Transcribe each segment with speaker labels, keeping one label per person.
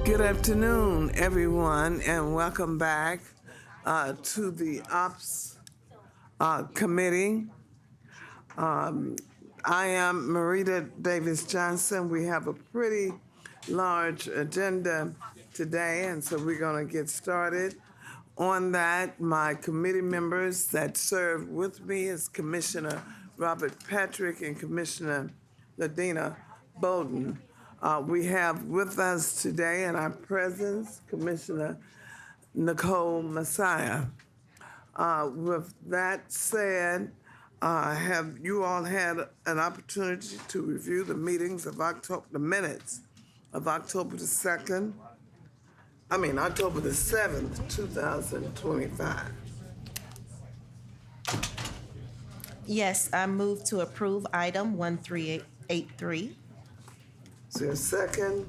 Speaker 1: Good afternoon, everyone, and welcome back to the Ops Committee. I am Marita Davis Johnson. We have a pretty large agenda today, and so we're going to get started. On that, my committee members that serve with me is Commissioner Robert Patrick and Commissioner Ladina Bowden. We have with us today in our presence Commissioner Nicole Messiah. With that said, have you all had an opportunity to review the meetings of the minutes of October the 7th, 2025?
Speaker 2: Yes, I move to approve item 1383.
Speaker 1: Is there a second?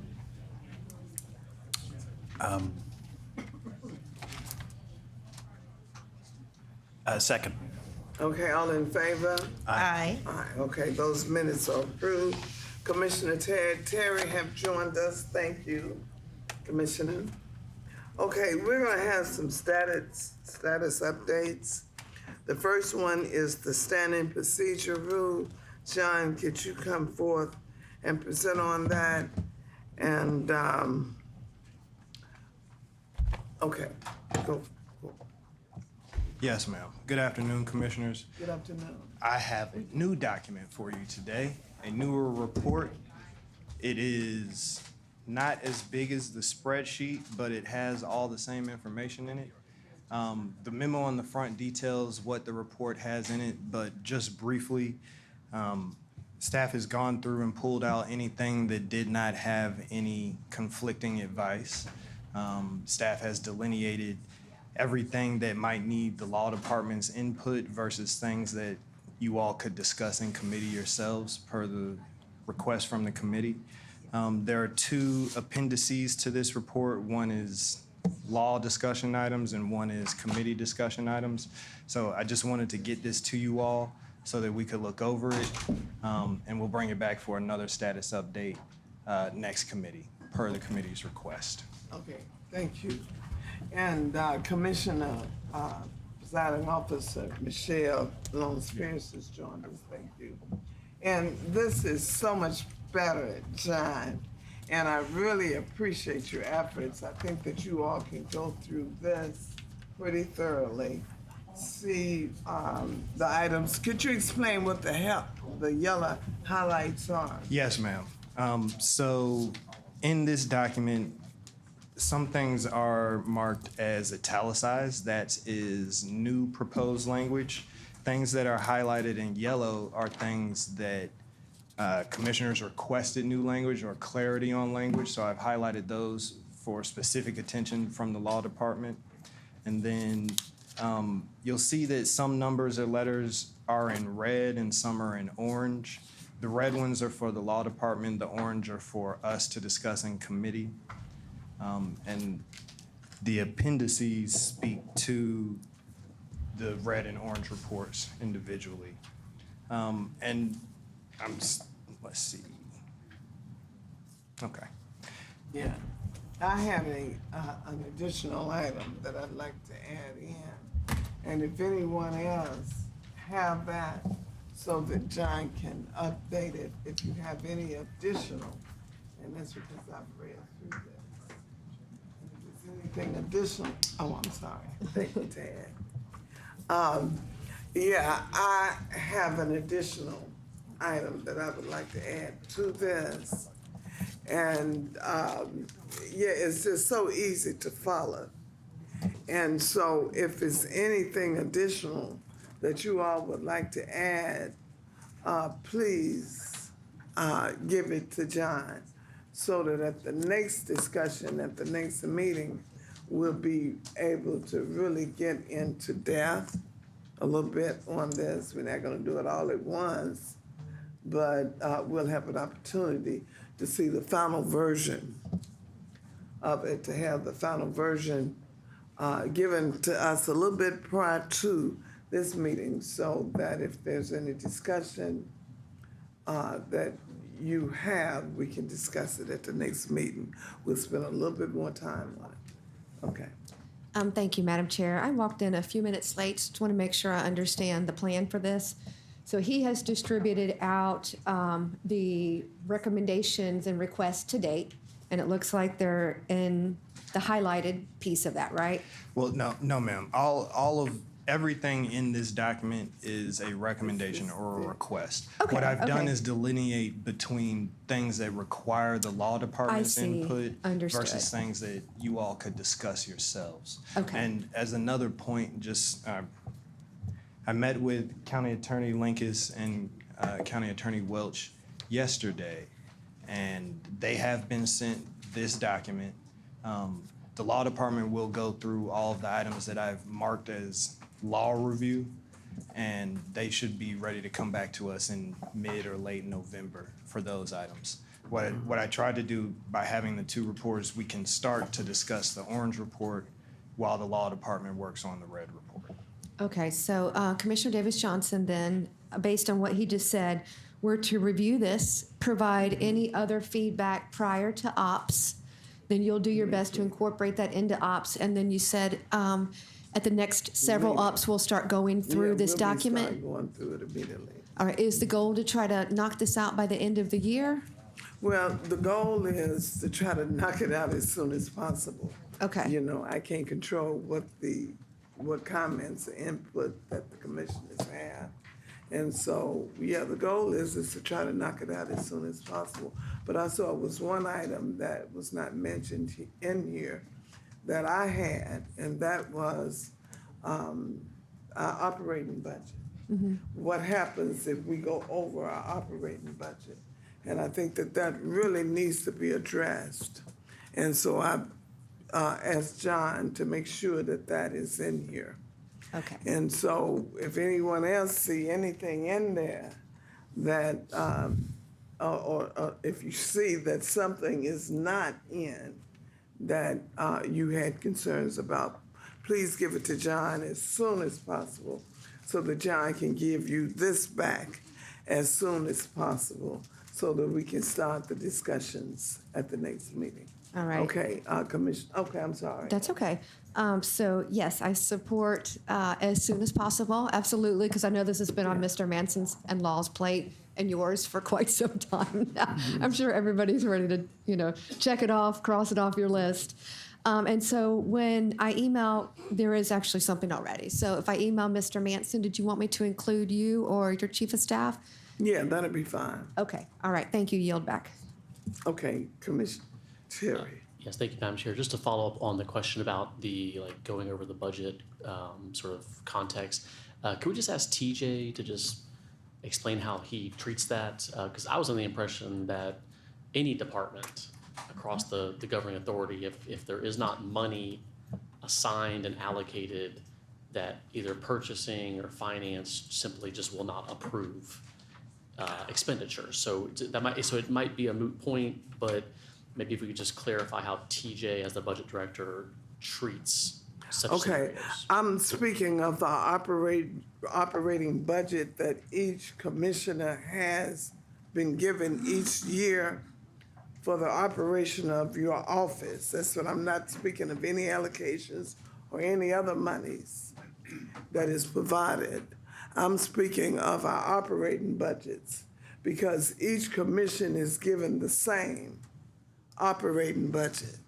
Speaker 3: Second.
Speaker 1: Okay, all in favor?
Speaker 2: Aye.
Speaker 1: Aye, okay, those minutes are approved. Commissioner Terry have joined us. Thank you, Commissioner. Okay, we're gonna have some status updates. The first one is the standing procedure rule. John, could you come forth and present on that? And, okay, go.
Speaker 3: Yes, ma'am. Good afternoon, commissioners.
Speaker 1: Good afternoon.
Speaker 3: I have a new document for you today, a newer report. It is not as big as the spreadsheet, but it has all the same information in it. The memo on the front details what the report has in it, but just briefly, staff has gone through and pulled out anything that did not have any conflicting advice. Staff has delineated everything that might need the law department's input versus things that you all could discuss in committee yourselves per the request from the committee. There are two appendices to this report. One is law discussion items and one is committee discussion items. So I just wanted to get this to you all so that we could look over it, and we'll bring it back for another status update next committee per the committee's request.
Speaker 1: Okay, thank you. And Commissioner, Presiding Officer Michelle Long-Spears has joined us. Thank you. And this is so much better, John. And I really appreciate your efforts. I think that you all can go through this pretty thoroughly, see the items. Could you explain what the yellow highlights are?
Speaker 3: Yes, ma'am. So in this document, some things are marked as italicized. That is new proposed language. Things that are highlighted in yellow are things that commissioners requested new language or clarity on language. So I've highlighted those for specific attention from the law department. And then you'll see that some numbers or letters are in red and some are in orange. The red ones are for the law department. The orange are for us to discuss in committee. And the appendices speak to the red and orange reports individually. And let's see. Okay.
Speaker 1: Yeah, I have an additional item that I'd like to add in. And if anyone else have that so that John can update it, if you have any additional, and that's because I've read through this. Anything additional? Oh, I'm sorry. Thank you, Tad. Yeah, I have an additional item that I would like to add to this. And yeah, it's just so easy to follow. And so if it's anything additional that you all would like to add, please give it to John so that at the next discussion, at the next meeting, we'll be able to really get into depth a little bit on this. We're not gonna do it all at once, but we'll have an opportunity to see the final version of it, to have the final version given to us a little bit prior to this meeting so that if there's any discussion that you have, we can discuss it at the next meeting. We'll spend a little bit more time on it. Okay.
Speaker 4: Thank you, Madam Chair. I walked in a few minutes late. Just want to make sure I understand the plan for this. So he has distributed out the recommendations and requests to date, and it looks like they're in the highlighted piece of that, right?
Speaker 3: Well, no, ma'am. Everything in this document is a recommendation or a request.
Speaker 4: Okay,
Speaker 3: What I've done
Speaker 4: okay.
Speaker 3: is delineate between things that require the law department's
Speaker 4: see.
Speaker 3: input
Speaker 4: Understood.
Speaker 3: versus things that you all could discuss yourselves.
Speaker 4: Okay.
Speaker 3: And as another point, just I met with County Attorney Linkus and County Attorney Welch yesterday, and they have been sent this document. The law department will go through all of the items that I've marked as law review, and they should be ready to come back to us in mid or late November for those items. What I tried to do by having the two reports, we can start to discuss the orange report while the law department works on the red report.
Speaker 4: Okay, so Commissioner Davis Johnson, then, based on what he just said, we're to review this, provide any other feedback prior to ops, then you'll do your best to incorporate that into ops, and then you said at the next several ops, we'll start going through
Speaker 1: Yeah,
Speaker 4: this
Speaker 1: we'll
Speaker 4: document?
Speaker 1: start going through it immediately.
Speaker 4: All right, is the goal to try to knock this out by the end of the year?
Speaker 1: Well, the goal is to try to knock it out as soon as possible.
Speaker 4: Okay.
Speaker 1: You know, I can't control what comments or input that the commissioners have. And so, yeah, the goal is to try to knock it out as soon as possible. But I saw it was one item that was not mentioned in here that I had, and that was our operating budget. What happens if we go over our operating budget? And I think that really needs to be addressed. And so I asked John to make sure that is in here.
Speaker 4: Okay.
Speaker 1: And so if anyone else see anything in there that, or if you see that something is not in that you had concerns about, please give it to John as soon as possible so that John can give you this back as soon as possible so that we can start the discussions at the next meeting.
Speaker 4: All right.
Speaker 1: Okay, okay, I'm sorry.
Speaker 4: That's okay. So yes, I support as soon as possible, absolutely, because I know this has been on Mr. Manson's and Law's plate and yours for quite some time now. I'm sure everybody's ready to, check it off, cross it off your list. And so when I email, there is actually something already. So if I email Mr. Manson, did you want me to include you or your chief of staff?
Speaker 1: Yeah, that'd be fine.
Speaker 4: Okay, all right, thank you, yield back.
Speaker 1: Okay, Commissioner Terry.
Speaker 5: Yes, thank you, Madam Chair. Just to follow up on the question about the going over the budget sort of context, could we just ask TJ to just explain how he treats that? Because I was under the impression that any department across the governing authority, if there is not money assigned and allocated, that either purchasing or finance simply just will not approve expenditures. So it might be a moot point, but maybe if we could just clarify how TJ, as the budget director, treats such
Speaker 1: Okay,
Speaker 5: scenarios.
Speaker 1: I'm speaking of the operating budget that each commissioner has been given each year for the operation of your office. That's what I'm not speaking of any allocations or any other monies that is provided. I'm speaking of our operating budgets because each commission is given the same operating budget.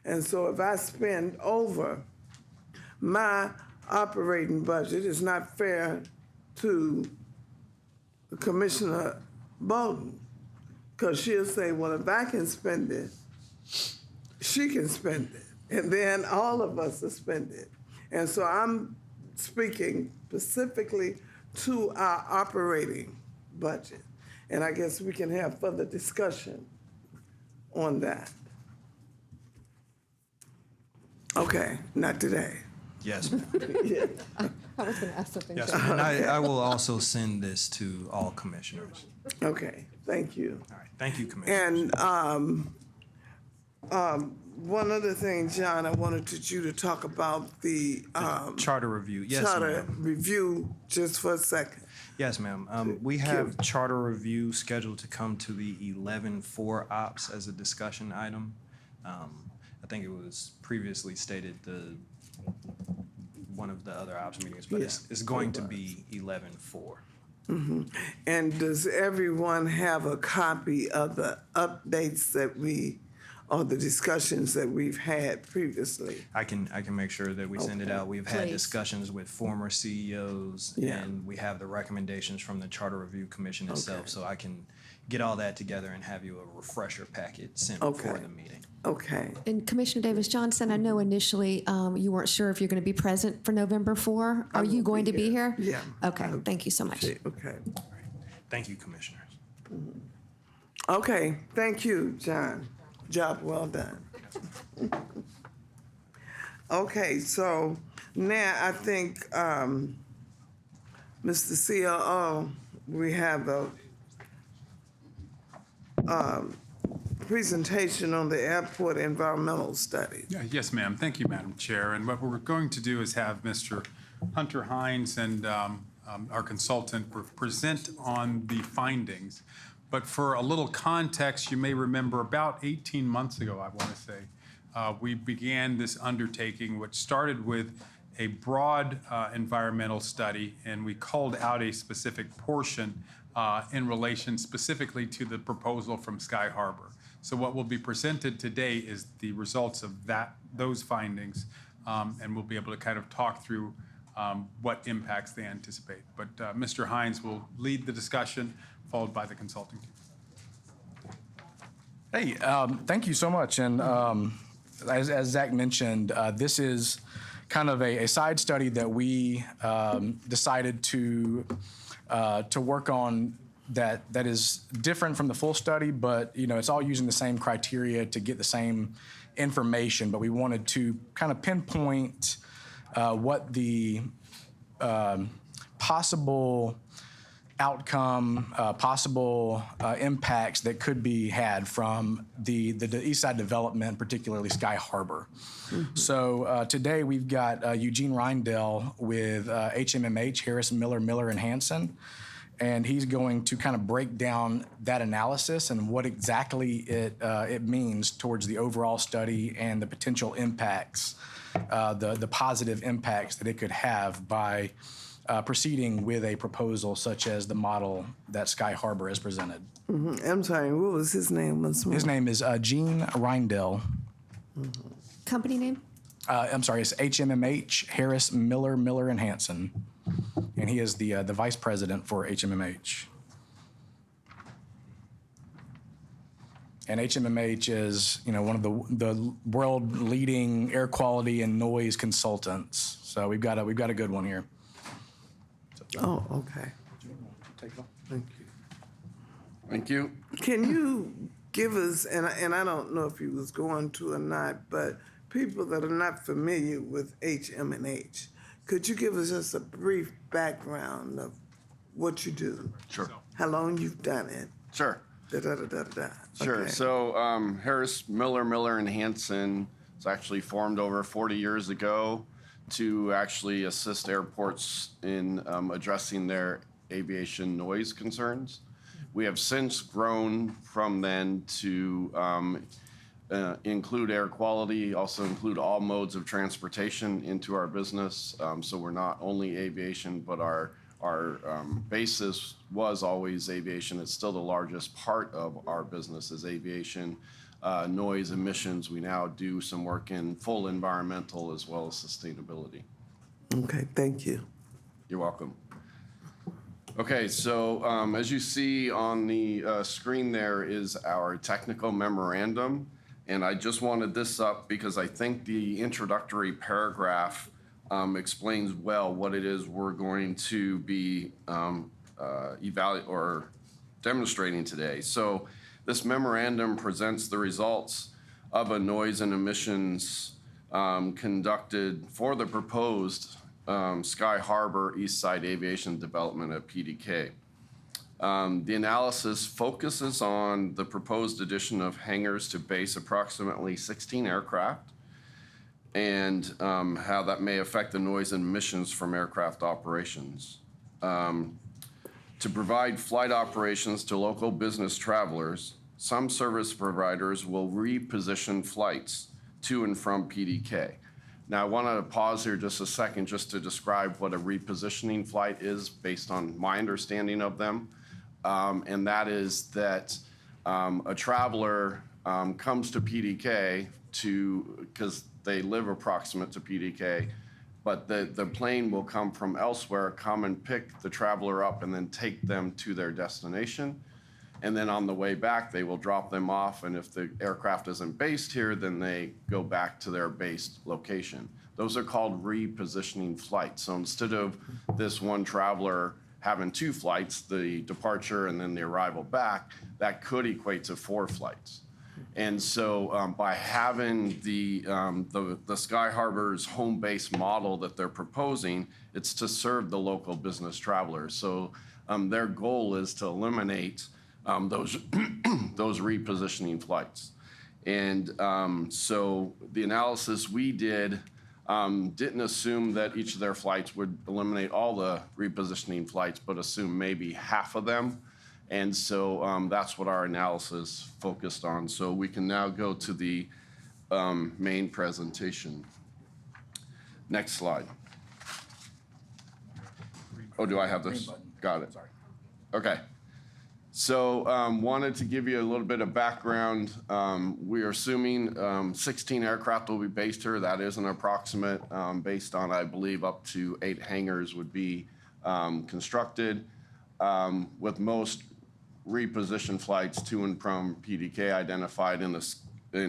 Speaker 1: And so if I spend over my operating budget, it's not fair to Commissioner Bolden, because she'll say, well, if I can spend it, she can spend it. And then all of us will spend it. And so I'm speaking specifically to our operating budget. And I guess we can have further discussion on that. Okay, not today.
Speaker 3: Yes, ma'am.
Speaker 1: Yeah.
Speaker 4: I was going to ask something.
Speaker 3: Yes, ma'am. And I will also send this to all commissioners.
Speaker 1: Okay, thank you.
Speaker 3: All right, thank you, commissioners.
Speaker 1: And one other thing, John, I wanted you to talk about the
Speaker 3: Charter review, yes,
Speaker 1: charter
Speaker 3: ma'am.
Speaker 1: review just for a second.
Speaker 3: Yes, ma'am. We have charter review scheduled to come to the 11-4 ops as a discussion item. I think it was previously stated one of the other ops meetings, but it's going to be 11-4.
Speaker 1: And does everyone have a copy of the updates or the discussions that we've had previously?
Speaker 3: I can make sure that we send it out. We've had
Speaker 4: Please.
Speaker 3: discussions with former CEOs, and we have the recommendations from the Charter Review Commission itself, so I can get all that together and have you a refresher packet sent before the meeting.
Speaker 1: Okay.
Speaker 4: And Commissioner Davis Johnson, I know initially you weren't sure if you're going to be present for November 4. Are you going to be here?
Speaker 1: Yeah.
Speaker 4: Okay, thank you so much.
Speaker 1: Okay.
Speaker 3: Thank you, Commissioners.
Speaker 1: Okay, thank you, John. Job well done. Okay, so now I think, Mr. COO, we have a presentation on the airport environmental study.
Speaker 6: Yes, ma'am. Thank you, Madam Chair. And what we're going to do is have Mr. Hunter Hines and our consultant present on the findings. But for a little context, you may remember about 18 months ago, I want to say, we began this undertaking, which started with a broad environmental study, and we called out a specific portion in relation specifically to the proposal from Sky Harbor. So what will be presented today is the results of those findings, and we'll be able to kind of talk through what impacts they anticipate. But Mr. Hines will lead the discussion, followed by the consulting team.
Speaker 7: Hey, thank you so much. And as Zach mentioned, this is kind of a side study that we decided to work on that is different from the full study, but it's all using the same criteria to get the same information. But we wanted to kind of pinpoint what the possible outcome, possible impacts that could be had from the East Side development, particularly Sky Harbor. So today we've got Eugene Reindell with HMMH, Harris, Miller, and Hansen. And he's going to kind of break down that analysis and what exactly it means towards the overall study and the potential impacts, the positive impacts that it could have by proceeding with a proposal such as the model that Sky Harbor has presented.
Speaker 1: I'm sorry, what was his name?
Speaker 7: His name is Gene Reindell.
Speaker 4: Company name?
Speaker 7: I'm sorry, it's HMMH, Harris, Miller, and Hansen. And he is the vice president for HMMH. And HMMH is, one of the world leading air quality and noise consultants. So we've got a good one here.
Speaker 1: Oh, okay.
Speaker 7: Take it off.
Speaker 1: Thank you.
Speaker 8: Thank you.
Speaker 1: Can you give us, and I don't know if he was going to or not, but people that are not familiar with HM&H, could you give us just a brief background of what you do?
Speaker 8: Sure.
Speaker 1: How long you've done it?
Speaker 8: Sure.
Speaker 1: Da-da-da-da-da.
Speaker 8: Sure.
Speaker 1: Okay.
Speaker 8: So Harris, Miller, and Hansen was actually formed over 40 years ago to actually assist airports in addressing their aviation noise concerns. We have since grown from then to include air quality, also include all modes of transportation into our business. So we're not only aviation, but our basis was always aviation. It's still the largest part of our business is aviation. Noise emissions, we now do some work in full environmental as well as sustainability.
Speaker 1: Okay, thank you.
Speaker 8: You're welcome. Okay, so as you see on the screen there is our technical memorandum. And I just wanted this up because I think the introductory paragraph explains well what it is we're going to be demonstrating today. So this memorandum presents the results of a noise and emissions conducted for the proposed Sky Harbor East Side Aviation Development at PDK. The analysis focuses on the proposed addition of hangars to base approximately 16 aircraft and how that may affect the noise and emissions from aircraft operations. To provide flight operations to local business travelers, some service providers will reposition flights to and from PDK. Now, I wanted to pause here just a second just to describe what a repositioning flight is based on my understanding of them. And that is that a traveler comes to PDK because they live approximate to PDK, but the plane will come from elsewhere, come and pick the traveler up and then take them to their destination. And then on the way back, they will drop them off. And if the aircraft isn't based here, then they go back to their based location. Those are called repositioning flights. So instead of this one traveler having 2 flights, the departure and then the arrival back, that could equate to 4 flights. And so by having the Sky Harbor's home base model that they're proposing, it's to serve the local business travelers. So their goal is to eliminate those those repositioning flights. And so the analysis we did didn't assume that each of their flights would eliminate all the repositioning flights, but assume maybe half of them. And so that's what our analysis focused on. So we can now go to the main presentation. Next slide. Oh, do I have this? Got it.
Speaker 7: Sorry.
Speaker 8: Okay. So wanted to give you a little bit of background. We are assuming 16 aircraft will be based here. That is an approximate based on, I believe, up to 8 hangars would be constructed, with most reposition flights to and from PDK identified in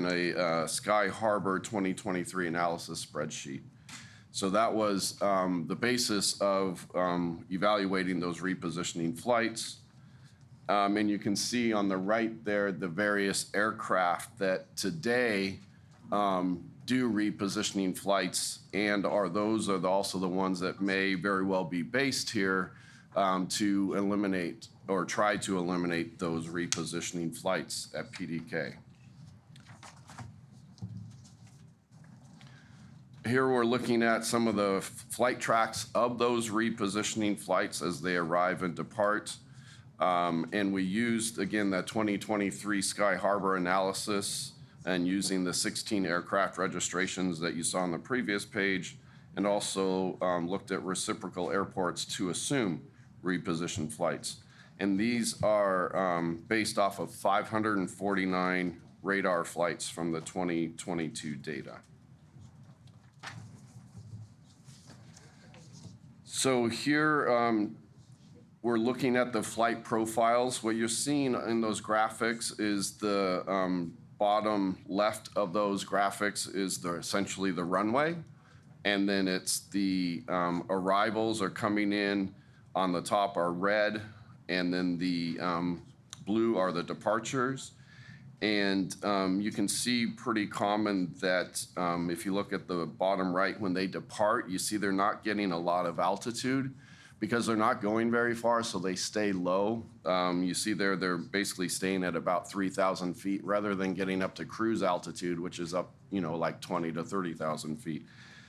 Speaker 8: a Sky Harbor 2023 analysis spreadsheet. So that was the basis of evaluating those repositioning flights. And you can see on the right there the various aircraft that today do repositioning flights, and those are also the ones that may very well be based here to eliminate or try to eliminate those repositioning flights at PDK. Here we're looking at some of the flight tracks of those repositioning flights as they arrive and depart. And we used, again, that 2023 Sky Harbor analysis and using the 16 aircraft registrations that you saw on the previous page, and also looked at reciprocal airports to assume reposition flights. And these are based off of 549 radar flights from the 2022 data. So here, we're looking at the flight profiles. What you're seeing in those graphics is the bottom left of those graphics is essentially the runway. And then it's the arrivals are coming in on the top are red, and then the blue are the departures. And you can see pretty common that if you look at the bottom right, when they depart, you see they're not getting a lot of altitude because they're not going very far, so they stay low. You see there, they're basically staying at about 3,000 feet rather than getting up to cruise altitude, which is up, like 20 to 30,000 feet.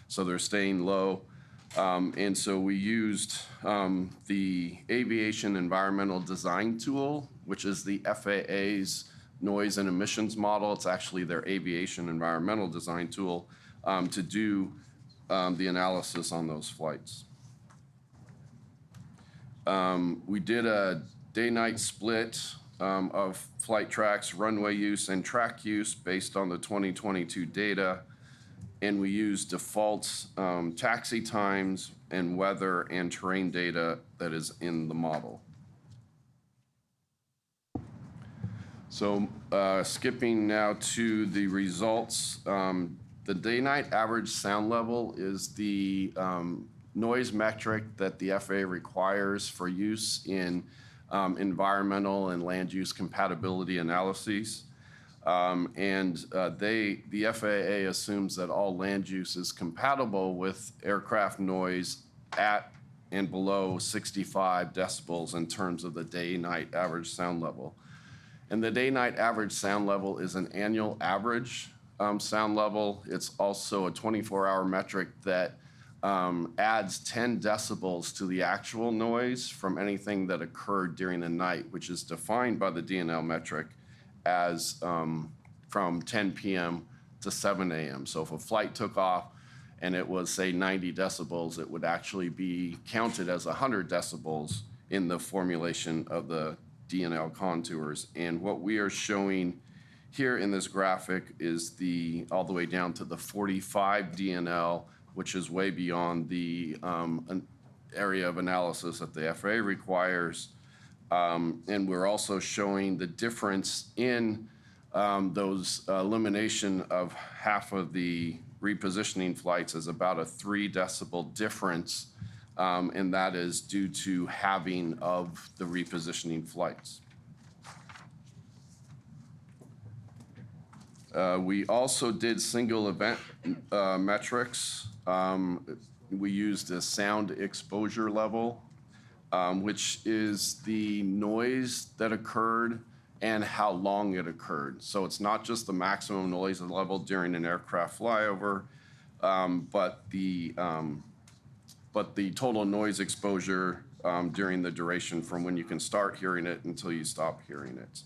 Speaker 8: So they're staying low. And so we used the Aviation Environmental Design Tool, which is the FAA's noise and emissions model. It's actually their aviation environmental design tool to do the analysis on those flights. We did a day-night split of flight tracks, runway use, and track use based on the 2022 data. And we used default taxi times and weather and terrain data that is in the model. So skipping now to the results, the day-night average sound level is the noise metric that the FAA requires for use in environmental and land use compatibility analyses. The FAA assumes that all land use is compatible with aircraft noise at and below 65 decibels in terms of the day-night average sound level. And the day-night average sound level is an annual average sound level. It's also a 24-hour metric that adds 10 decibels to the actual noise from anything that occurred during the night, which is defined by the DNL metric as from 10 p.m. to 7 a.m. So if a flight took off and it was, say, 90 decibels, it would actually be counted as 100 decibels in the formulation of the DNL contours. And what we are showing here in this graphic is all the way down to the 45 DNL, which is way beyond the area of analysis that the FAA requires. And we're also showing the difference in those elimination of half of the repositioning flights is about a 3 decibel difference, and that is due to halving of the repositioning flights. We also did single event metrics. We used a sound exposure level, which is the noise that occurred and how long it occurred. So it's not just the maximum noise level during an aircraft flyover, but the total noise exposure during the duration from when you can start hearing it until you stop hearing it.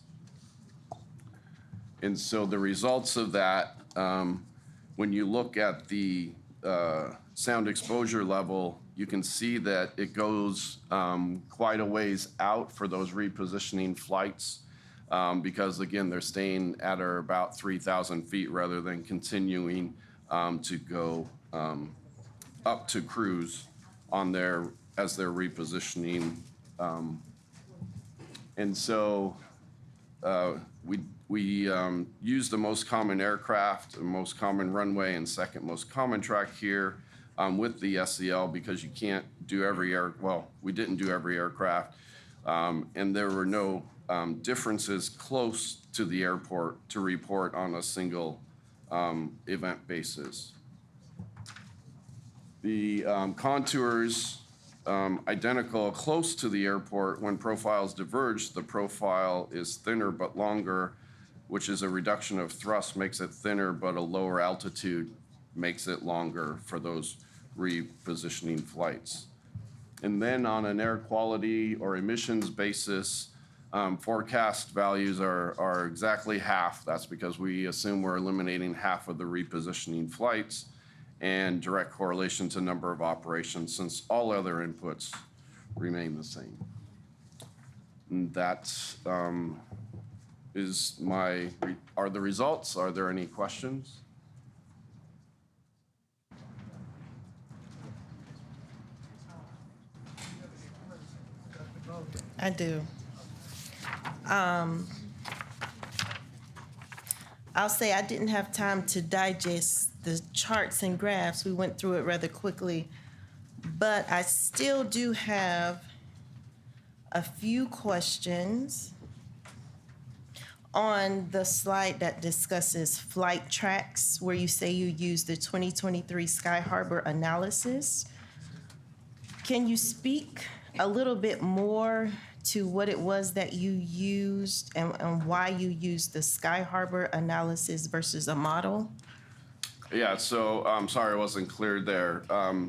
Speaker 8: And so the results of that, when you look at the sound exposure level, you can see that it goes quite a ways out for those repositioning flights because, again, they're staying at or about 3,000 feet rather than continuing to go up to cruise on as they're repositioning. And so we use the most common aircraft, the most common runway, and second most common track here with the SEL because you can't do we didn't do every aircraft, and there were no differences close to the airport to report on a single event basis. The contours identical close to the airport. When profiles diverge, the profile is thinner but longer, which is a reduction of thrust makes it thinner, but a lower altitude makes it longer for those repositioning flights. And then on an air quality or emissions basis, forecast values are exactly half. That's because we assume we're eliminating half of the repositioning flights, and direct correlation to number of operations since all other inputs remain the same. And that are the results. Are there any questions?
Speaker 2: I do. I'll say I didn't have time to digest the charts and graphs. We went through it rather quickly, but I still do have a few questions on the slide that discusses flight tracks, where you say you use the 2023 Sky Harbor analysis. Can you speak a little bit more to what it was that you used and why you used the Sky Harbor analysis versus a model?
Speaker 8: Yeah, so I'm sorry I wasn't clear there.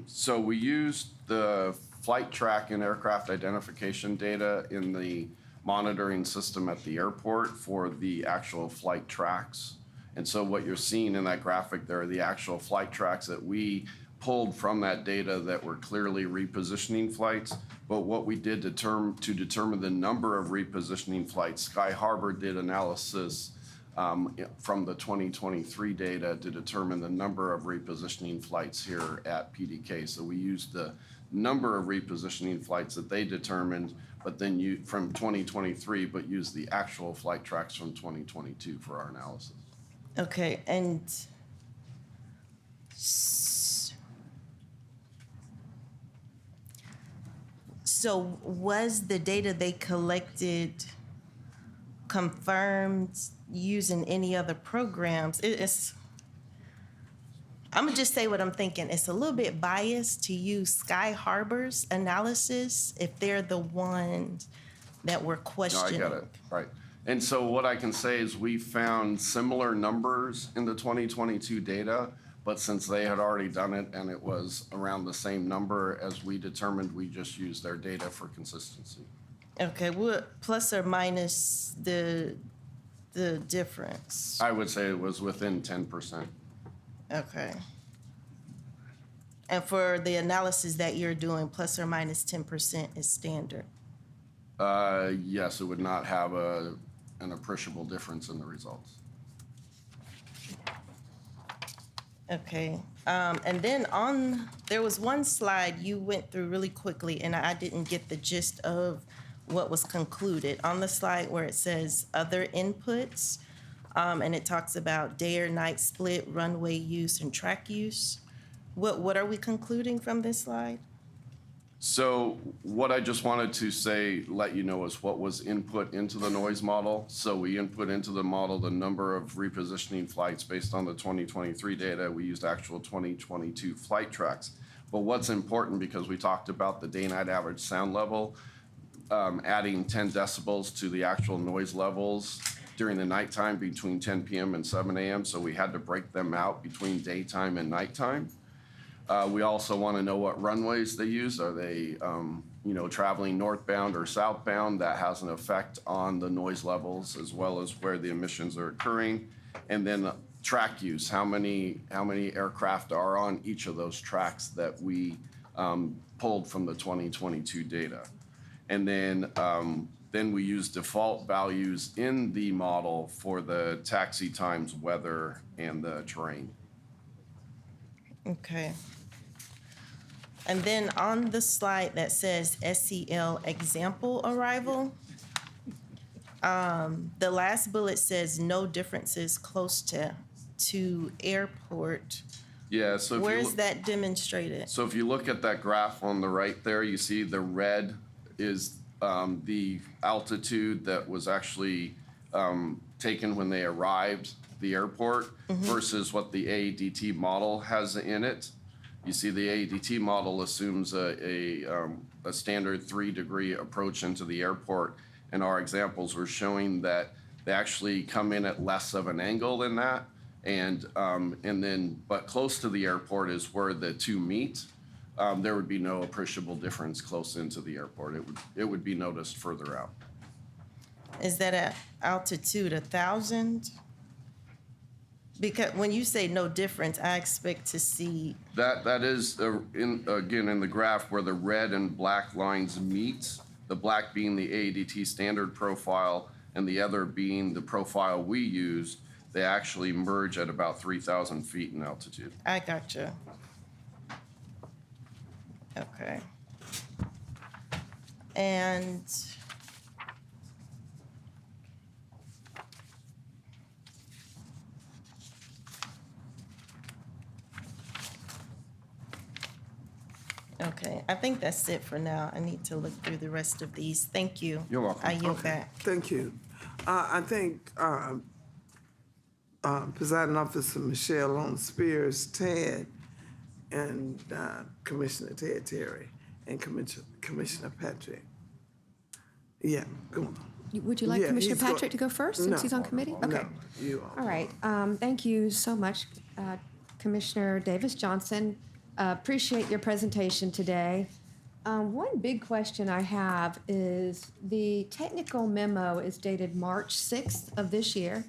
Speaker 8: So we used the flight track and aircraft identification data in the monitoring system at the airport for the actual flight tracks. And so what you're seeing in that graphic there are the actual flight tracks that we pulled from that data that were clearly repositioning flights. But what we did to determine the number of repositioning flights, Sky Harbor did analysis from the 2023 data to determine the number of repositioning flights here at PDK. So we used the number of repositioning flights that they determined, but then from 2023, but used the actual flight tracks from 2022 for our analysis.
Speaker 2: Okay, and so was the data they collected confirmed using any other programs? I'm gonna just say what I'm thinking. It's a little bit biased to use Sky Harbor's analysis if they're the ones that were questioning.
Speaker 8: No, I get it, right. And so what I can say is we found similar numbers in the 2022 data, But since they had already done it and it was around the same number as we determined, we just used their data for consistency.
Speaker 2: Okay, what plus or minus the difference?
Speaker 8: I would say it was within 10%.
Speaker 2: Okay. And for the analysis that you're doing, plus or minus 10% is standard.
Speaker 8: Yes, it would not have an appreciable difference in the results.
Speaker 2: Okay, and then there was one slide you went through really quickly, and I didn't get the gist of what was concluded. On the slide where it says other inputs, and it talks about day or night split, runway use, and track use. What are we concluding from this slide?
Speaker 8: So what I just wanted to say, let you know, is what was input into the noise model. So we input into the model the number of repositioning flights based on the 2023 data. We used actual 2022 flight tracks. But what's important, because we talked about the day-night average sound level, adding 10 decibels to the actual noise levels during the nighttime between 10 p.m. and 7 a.m. So we had to break them out between daytime and nighttime. We also want to know what runways they use. Are they, traveling northbound or southbound? That has an effect on the noise levels as well as where the emissions are occurring. And then track use. How many aircraft are on each of those tracks that we pulled from the 2022 data? And then we use default values in the model for the taxi times, weather, and the terrain.
Speaker 2: Okay. And then on the slide that says SEL example arrival, the last bullet says no differences close to airport.
Speaker 8: Yeah, so if
Speaker 2: Where
Speaker 8: you
Speaker 2: is
Speaker 8: look,
Speaker 2: that demonstrated?
Speaker 8: so if you look at that graph on the right there, you see the red is the altitude that was actually taken when they arrived the airport versus what the AEDT model has in it. You see the AEDT model assumes a standard 3-degree approach into the airport, and our examples were showing that they actually come in at less of an angle than that, but close to the airport is where the two meet. There would be no appreciable difference close into the airport. It would be noticed further out.
Speaker 2: Is that at altitude 1,000? Because when you say no difference, I expect to see.
Speaker 8: That is in the graph where the red and black lines meet. The black being the AEDT standard profile, and the other being the profile we use. They actually merge at about 3,000 feet in altitude.
Speaker 2: I gotcha. Okay. And okay, I think that's it for now. I need to look through the rest of these. Thank you.
Speaker 8: You're welcome.
Speaker 2: I yield back.
Speaker 1: Thank you. I think Presiding Officer Michelle on Spears, Ted, and Commissioner Ted Terry, and Commissioner Patrick. Yeah, go on.
Speaker 4: Would you like
Speaker 1: Yeah,
Speaker 4: Commissioner
Speaker 1: he's go-
Speaker 4: Patrick to go first since
Speaker 1: No.
Speaker 4: he's on committee? Okay.
Speaker 1: No, you are.
Speaker 4: All right. Thank you so much, Commissioner Davis Johnson. Appreciate your presentation today. One big question I have is the technical memo is dated March 6th of this year.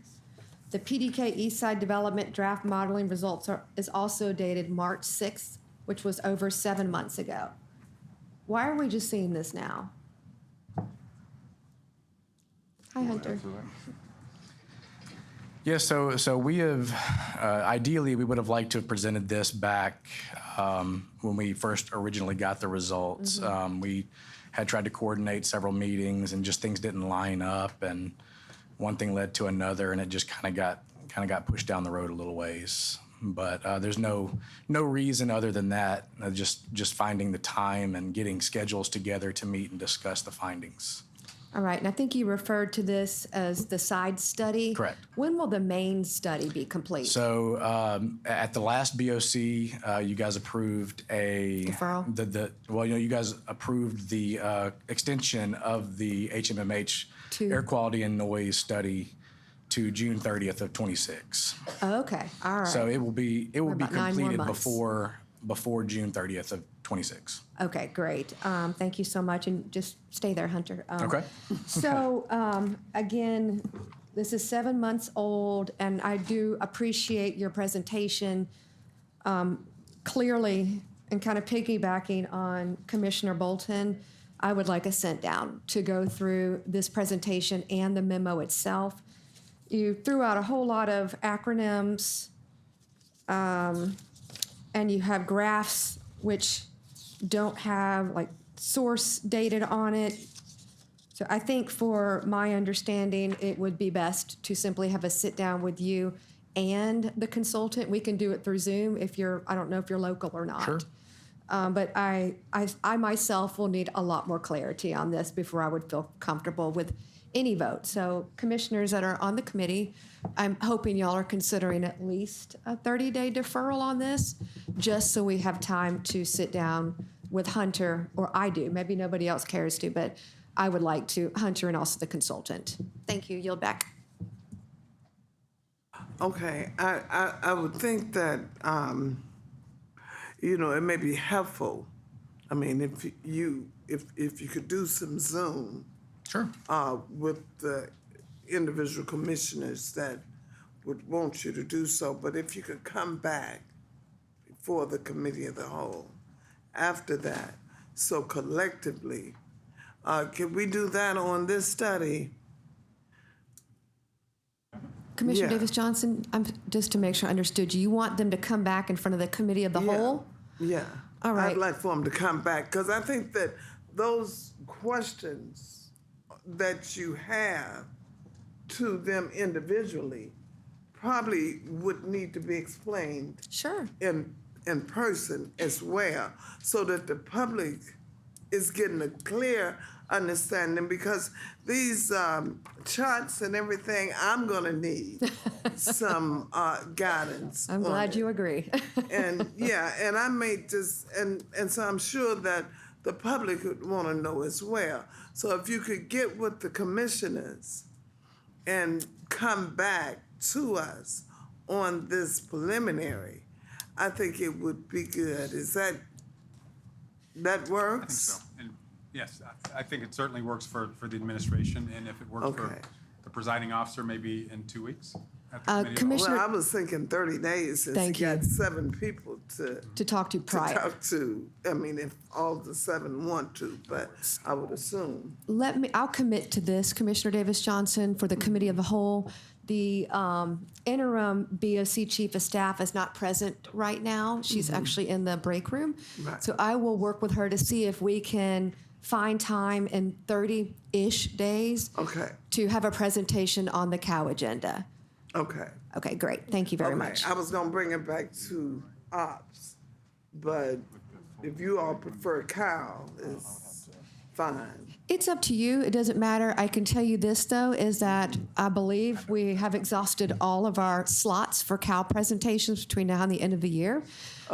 Speaker 4: The PDK Eastside Development Draft Modeling Results is also dated March 6th, which was over 7 months ago. Why are we just seeing this now? Hi, Hunter.
Speaker 7: Yeah, so we have, ideally, we would have liked to have presented this back when we first originally got the results. We had tried to coordinate several meetings and just things didn't line up, and one thing led to another, and it just kind of got pushed down the road a little ways. But there's no reason other than that, just finding the time and getting schedules together to meet and discuss the findings.
Speaker 4: All right, and I think you referred to this as the side study.
Speaker 7: Correct.
Speaker 4: When will the main study be complete?
Speaker 7: So at the last BOC, you guys approved a
Speaker 4: Deferral?
Speaker 7: you guys approved the extension of the HMMH
Speaker 4: To-
Speaker 7: air quality and noise study to June 30th of 26.
Speaker 4: Okay, all right.
Speaker 7: So it will be
Speaker 4: about 9 more
Speaker 7: completed
Speaker 4: months.
Speaker 7: before June 30th of 26.
Speaker 4: Okay, great. Thank you so much, and just stay there, Hunter.
Speaker 7: Okay.
Speaker 4: So, again, this is 7 months old, and I do appreciate your presentation. Clearly, and kind of piggybacking on Commissioner Bolton, I would like a sit down to go through this presentation and the memo itself. You threw out a whole lot of acronyms, and you have graphs which don't have like source data on it. So I think for my understanding, it would be best to simply have a sit down with you and the consultant. We can do it through Zoom if you're, I don't know if you're local or not.
Speaker 7: Sure.
Speaker 4: But I myself will need a lot more clarity on this before I would feel comfortable with any vote. So commissioners that are on the committee, I'm hoping y'all are considering at least a 30-day deferral on this, just so we have time to sit down with Hunter, or I do, maybe nobody else cares to, but I would like to, Hunter and also the consultant. Thank you, yield back.
Speaker 1: Okay, I would think that, you know, it may be helpful. I mean, if you could do some Zoom
Speaker 7: Sure.
Speaker 1: with the individual commissioners that would want you to do so, but if you could come back before the committee of the whole after that, so collectively, can we do that on this study?
Speaker 4: Commissioner
Speaker 1: Yeah.
Speaker 4: Davis Johnson, just to make sure I understood you want them to come back in front of the committee of the
Speaker 1: Yeah.
Speaker 4: whole?
Speaker 1: Yeah.
Speaker 4: All right.
Speaker 1: I'd like for them to come back, because I think that those questions that you have to them individually probably would need to be explained
Speaker 4: Sure.
Speaker 1: in person as well, so that the public is getting a clear understanding, because these charts and everything, I'm gonna need some guidance.
Speaker 4: I'm
Speaker 1: on
Speaker 4: glad
Speaker 1: it.
Speaker 4: you agree.
Speaker 1: And yeah, and I may just, and so I'm sure that the public would want to know as well. So if you could get with the commissioners and come back to us on this preliminary, I think it would be good. Is that works?
Speaker 6: I think so. And yes, I think it certainly works for the administration, and if it works for
Speaker 1: Okay.
Speaker 6: the presiding officer, maybe in 2 weeks at the committee of the whole.
Speaker 4: Commissioner-
Speaker 1: Well, I was thinking 30 days since
Speaker 4: Thank
Speaker 1: you
Speaker 4: you.
Speaker 1: got 7 people to
Speaker 4: talk to prior.
Speaker 1: talk to. I mean, if all the 7 want to, but I would assume.
Speaker 4: I'll commit to this, Commissioner Davis Johnson, for the committee of the whole. The interim BOC chief of staff is not present right now. She's actually in the break room.
Speaker 1: Right.
Speaker 4: So I will work with her to see if we can find time in 30-ish days
Speaker 1: Okay,
Speaker 4: to have a presentation on the cow agenda.
Speaker 1: okay.
Speaker 4: Okay, great. Thank you very
Speaker 1: Okay,
Speaker 4: much.
Speaker 1: I was gonna bring it back to ops, but if you all prefer cow, it's fine.
Speaker 4: It's up to you. It doesn't matter. I can tell you this, though, is that I believe we have exhausted all of our slots for cow presentations between now and the end of the year.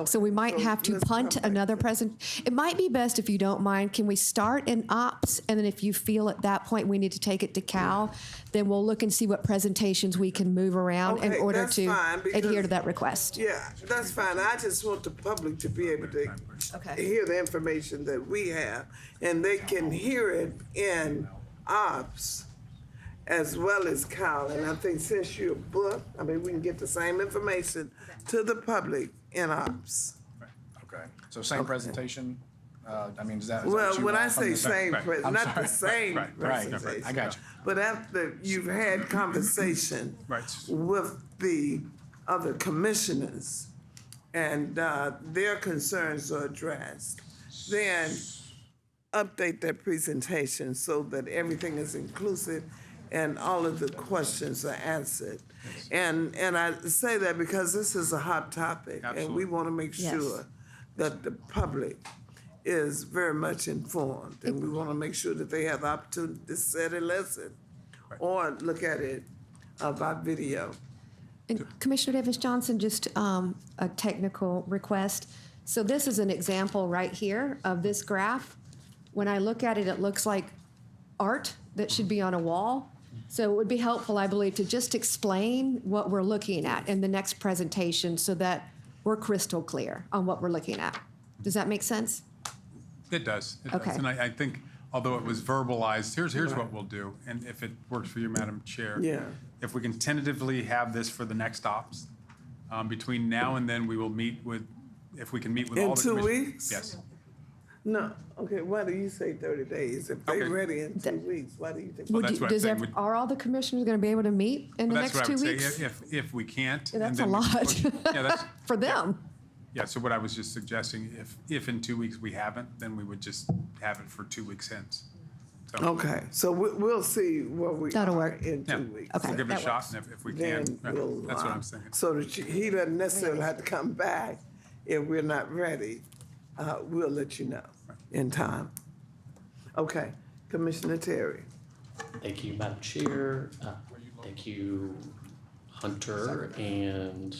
Speaker 4: So we might
Speaker 1: so
Speaker 4: have to
Speaker 1: let's
Speaker 4: punt
Speaker 1: come back
Speaker 4: another
Speaker 1: to-
Speaker 4: present. It might be best, if you don't mind, can we start in ops? And then if you feel at that point we need to take it to cow, then we'll look and see what presentations we can move around in
Speaker 1: Okay,
Speaker 4: order
Speaker 1: that's
Speaker 4: to
Speaker 1: fine,
Speaker 4: adhere to
Speaker 1: because-
Speaker 4: that request.
Speaker 1: Yeah, that's fine. I just want the public to be able to
Speaker 4: Okay.
Speaker 1: hear the information that we have, and they can hear it in ops as well as cow. And I think since you're booked, I mean, we can get the same information to the public in ops.
Speaker 7: Okay. So same presentation? I mean, is that
Speaker 1: Well,
Speaker 7: what you
Speaker 1: when I
Speaker 7: want from
Speaker 1: say
Speaker 7: the-
Speaker 1: same,
Speaker 6: Right.
Speaker 7: I'm
Speaker 1: not the
Speaker 7: sorry.
Speaker 1: same
Speaker 6: Right,
Speaker 7: right,
Speaker 1: presentation.
Speaker 7: I got you.
Speaker 1: But after you've had conversation
Speaker 6: Right.
Speaker 1: with the other commissioners and their concerns are addressed, then update that presentation so that everything is inclusive and all of the questions are answered. And I say that because this is a hot topic, and we
Speaker 6: Absolutely.
Speaker 1: want to make
Speaker 4: Yes.
Speaker 1: sure that the public is very much informed, and we want to make sure that they have the opportunity to sit and listen or look at it by video.
Speaker 4: And Commissioner Davis Johnson, just a technical request. So this is an example right here of this graph. When I look at it, it looks like art that should be on a wall. So it would be helpful, I believe, to just explain what we're looking at in the next presentation so that we're crystal clear on what we're looking at. Does that make sense?
Speaker 6: It does. It
Speaker 4: Okay.
Speaker 6: does. And I think, although it was verbalized, here's what we'll do, and if it works for you, Madam Chair.
Speaker 1: Yeah.
Speaker 6: If we can tentatively have this for the next ops, between now and then, we will meet with, if we can meet with
Speaker 1: In
Speaker 6: all the
Speaker 1: 2
Speaker 6: commissioners.
Speaker 1: weeks?
Speaker 6: Yes.
Speaker 1: No, okay, why do you say 30 days? If they're
Speaker 6: Okay.
Speaker 1: ready in 2 weeks, why do you think?
Speaker 6: Well, that's what I'm saying.
Speaker 4: Are all the commissioners going to be able to meet in the
Speaker 6: Well, that's
Speaker 4: next
Speaker 6: what I
Speaker 4: 2
Speaker 6: would
Speaker 4: weeks?
Speaker 6: say, if we can't.
Speaker 4: Yeah,
Speaker 6: and
Speaker 4: that's a
Speaker 6: then we-
Speaker 4: lot.
Speaker 6: Yeah, that's,
Speaker 4: For them.
Speaker 6: yeah, so what I was just suggesting, if in 2 weeks we haven't, then we would just have it for 2 weeks hence. So,
Speaker 1: Okay, so we'll see where we
Speaker 4: That'll
Speaker 1: are
Speaker 4: work.
Speaker 1: in
Speaker 6: yeah,
Speaker 1: 2 weeks.
Speaker 4: Okay.
Speaker 6: we'll give it a
Speaker 4: that
Speaker 6: shot,
Speaker 4: works.
Speaker 6: and if we
Speaker 1: Then
Speaker 6: can, yeah,
Speaker 1: we'll,
Speaker 6: that's what I'm thinking.
Speaker 1: so that he doesn't necessarily have to come back if we're not ready. We'll let you know in time. Okay, Commissioner Terry.
Speaker 5: Thank you, Madam Chair. Thank you, Hunter, and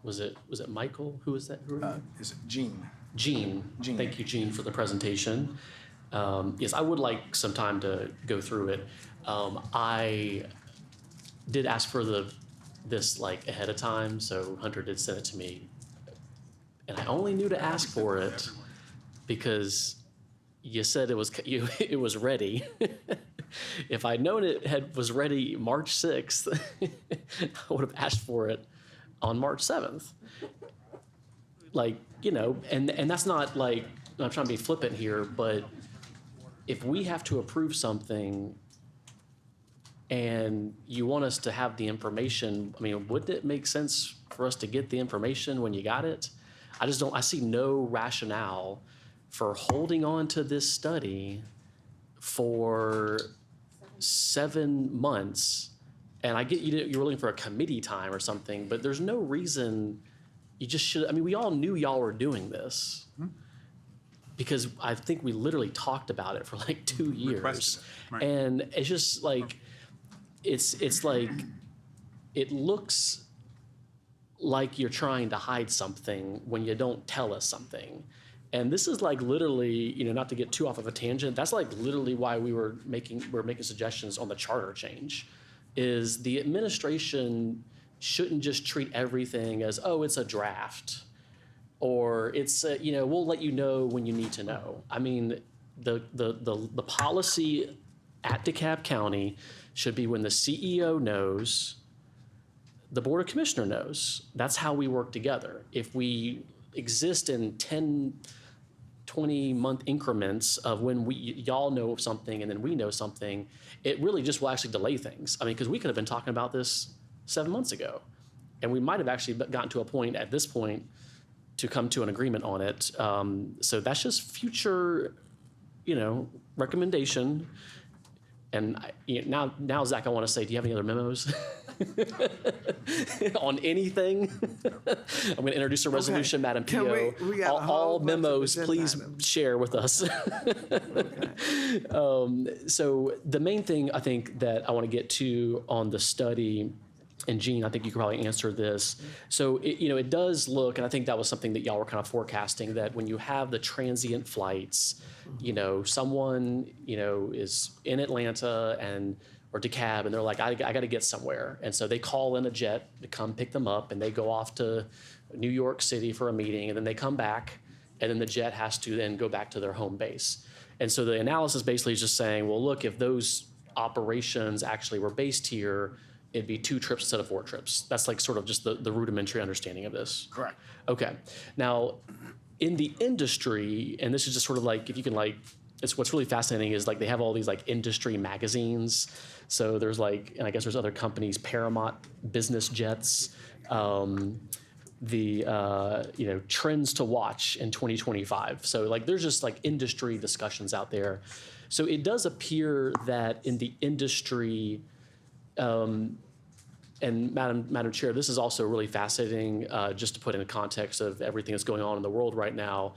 Speaker 5: was it Michael? Who was that? Who were you?
Speaker 7: Is it Gene?
Speaker 5: Gene.
Speaker 7: Gene.
Speaker 5: Thank you, Gene, for the presentation. Yes, I would like some time to go through it. I did ask for this like ahead of time, so Hunter did send it to me. And I only knew to ask for it because you said it was ready. If I'd known it was ready March 6th, I would have asked for it on March 7th. Like, and that's not like, I'm trying to be flippant here, but if we have to approve something and you want us to have the information, I mean, wouldn't it make sense for us to get the information when you got it? I see no rationale for holding on to this study for 7 months. And I get you're looking for a committee time or something, but there's no reason you just should. I mean, we all knew y'all were doing this because I think we literally talked about it for like 2 years.
Speaker 6: Requested it, right.
Speaker 5: And it's just like, it's like, it looks like you're trying to hide something when you don't tell us something. And this is like literally, not to get too off of a tangent, that's like literally why we're making suggestions on the charter change, is the administration shouldn't just treat everything as, oh, it's a draft, or it's, we'll let you know when you need to know. I mean, the policy at DeKalb County should be when the CEO knows, the Board of Commissioner knows. That's how we work together. If we exist in 10, 20-month increments of when y'all know something and then we know something, it really just will actually delay things. I mean, because we could have been talking about this 7 months ago, and we might have actually gotten to a point at this point to come to an agreement on it. So that's just future, recommendation. And now, Zach, I want to say, do you have any other memos on anything? I'm going to introduce a resolution, Madam
Speaker 1: Can
Speaker 5: PO.
Speaker 1: we got a whole
Speaker 5: All
Speaker 1: bunch of
Speaker 5: memos,
Speaker 1: agenda
Speaker 5: please
Speaker 1: items.
Speaker 5: share with us. So the main thing I think that I want to get to on the study, and Gene, I think you could probably answer this. So it does look, and I think that was something that y'all were kind of forecasting, that when you have the transient flights, someone is in Atlanta or DeKalb, and they're like, I got to get somewhere, and so they call in a jet to come pick them up, and they go off to New York City for a meeting, and then they come back, and then the jet has to then go back to their home base. And so the analysis basically is just saying, well, look, if those operations actually were based here, it'd be 2 trips instead of 4 trips. That's like sort of just the rudimentary understanding of this.
Speaker 8: Correct.
Speaker 5: Okay. Now, in the industry, and this is just sort of like, if you can it's what's really fascinating is like they have all these like industry magazines. So there's like, and I guess there's other companies, Paramount Business Jets, trends to watch in 2025. So like there's just like industry discussions out there. So it does appear that in the industry, and Madam Chair, this is also really fascinating, just to put in the context of everything that's going on in the world right now.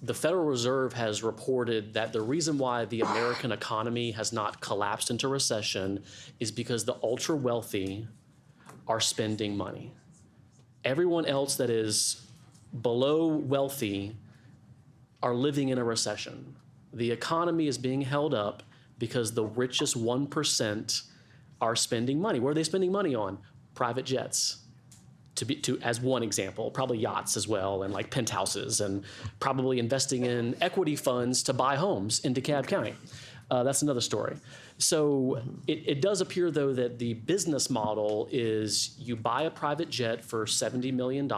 Speaker 5: The Federal Reserve has reported that the reason why the American economy has not collapsed into recession is because the ultra wealthy are spending money. Everyone else that is below wealthy are living in a recession. The economy is being held up because the richest 1% are spending money. What are they spending money on? Private jets. As one example, probably yachts as well, and like penthouses, and probably investing in equity funds to buy homes in DeKalb County. That's another story. So it does appear, though, that the business model is you buy a private jet for $70 million,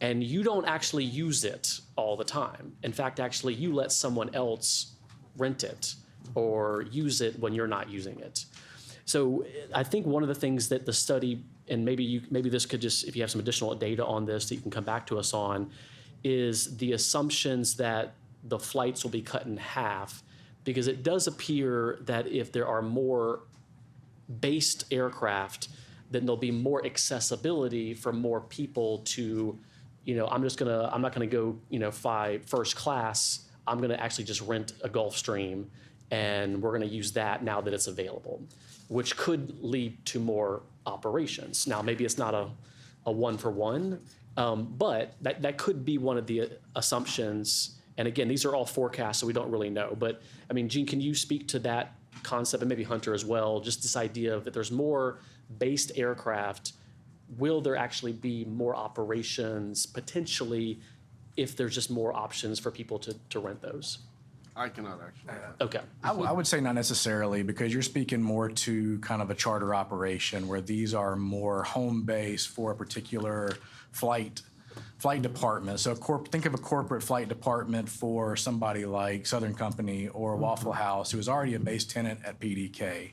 Speaker 5: and you don't actually use it all the time. In fact, actually, you let someone else rent it or use it when you're not using it. So I think one of the things that the study, and maybe this could just, if you have some additional data on this that you can come back to us on, is the assumptions that the flights will be cut in half, because it does appear that if there are more based aircraft, then there'll be more accessibility for more people to, I'm not gonna go, fly first class. I'm gonna actually just rent a Gulfstream, and we're gonna use that now that it's available, which could lead to more operations. Now, maybe it's not a one-for-one, but that could be one of the assumptions. And again, these are all forecasts, so we don't really know. But I mean, Gene, can you speak to that concept, and maybe Hunter as well, just this idea of if there's more based aircraft, will there actually be more operations potentially if there's just more options for people to rent those?
Speaker 8: I cannot actually.
Speaker 5: Okay.
Speaker 7: I would say not necessarily, because you're speaking more to kind of a charter operation where these are more home base for a particular flight department. So think of a corporate flight department for somebody like Southern Company or Waffle House, who is already a base tenant at PDK.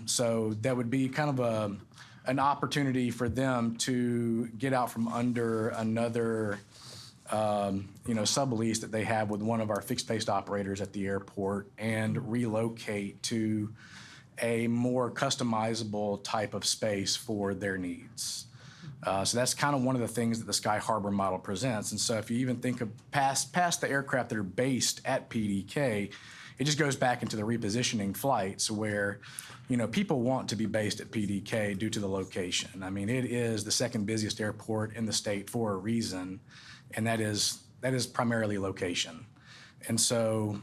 Speaker 7: So that would be kind of an opportunity for them to get out from under another sublease that they have with one of our fixed-based operators at the airport and relocate to a more customizable type of space for their needs. So that's kind of one of the things that the Sky Harbor model presents. And so if you even think of past the aircraft that are based at PDK, it just goes back into the repositioning flights where, people want to be based at PDK due to the location. I mean, it is the second busiest airport in the state for a reason, and that is primarily location. And so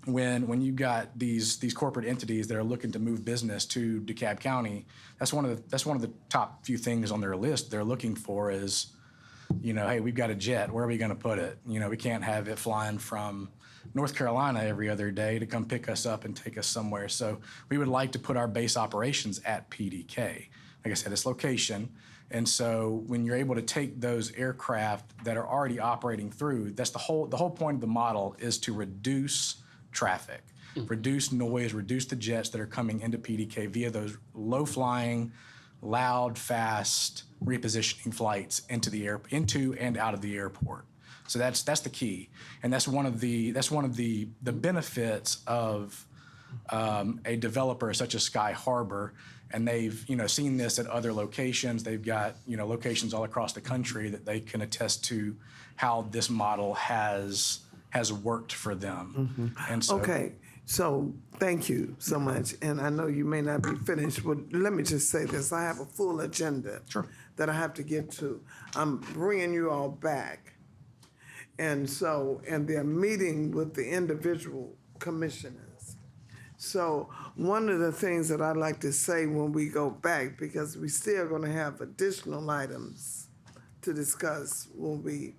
Speaker 7: when you got these corporate entities that are looking to move business to DeKalb County, that's one of the top few things on their list they're looking for is, hey, we've got a jet, where are we going to put it? We can't have it flying from North Carolina every other day to come pick us up and take us somewhere. So we would like to put our base operations at PDK. Like I said, it's location. And so when you're able to take those aircraft that are already operating through, that's the whole point of the model is to reduce traffic, reduce noise, reduce the jets that are coming into PDK via those low-flying, loud, fast repositioning flights into and out of the airport. So that's the key, and that's one of the benefits of a developer such as Sky Harbor. And they've seen this at other locations. They've got locations all across the country that they can attest to how this model has worked for them. And so,
Speaker 1: Okay, so thank you so much. And I know you may not be finished, but let me just say this. I have a full agenda that I have to get to. I'm bringing you all back. And they're meeting with the individual commissioners. So one of the things that I'd like to say when we go back, because we still going to have additional items to discuss when we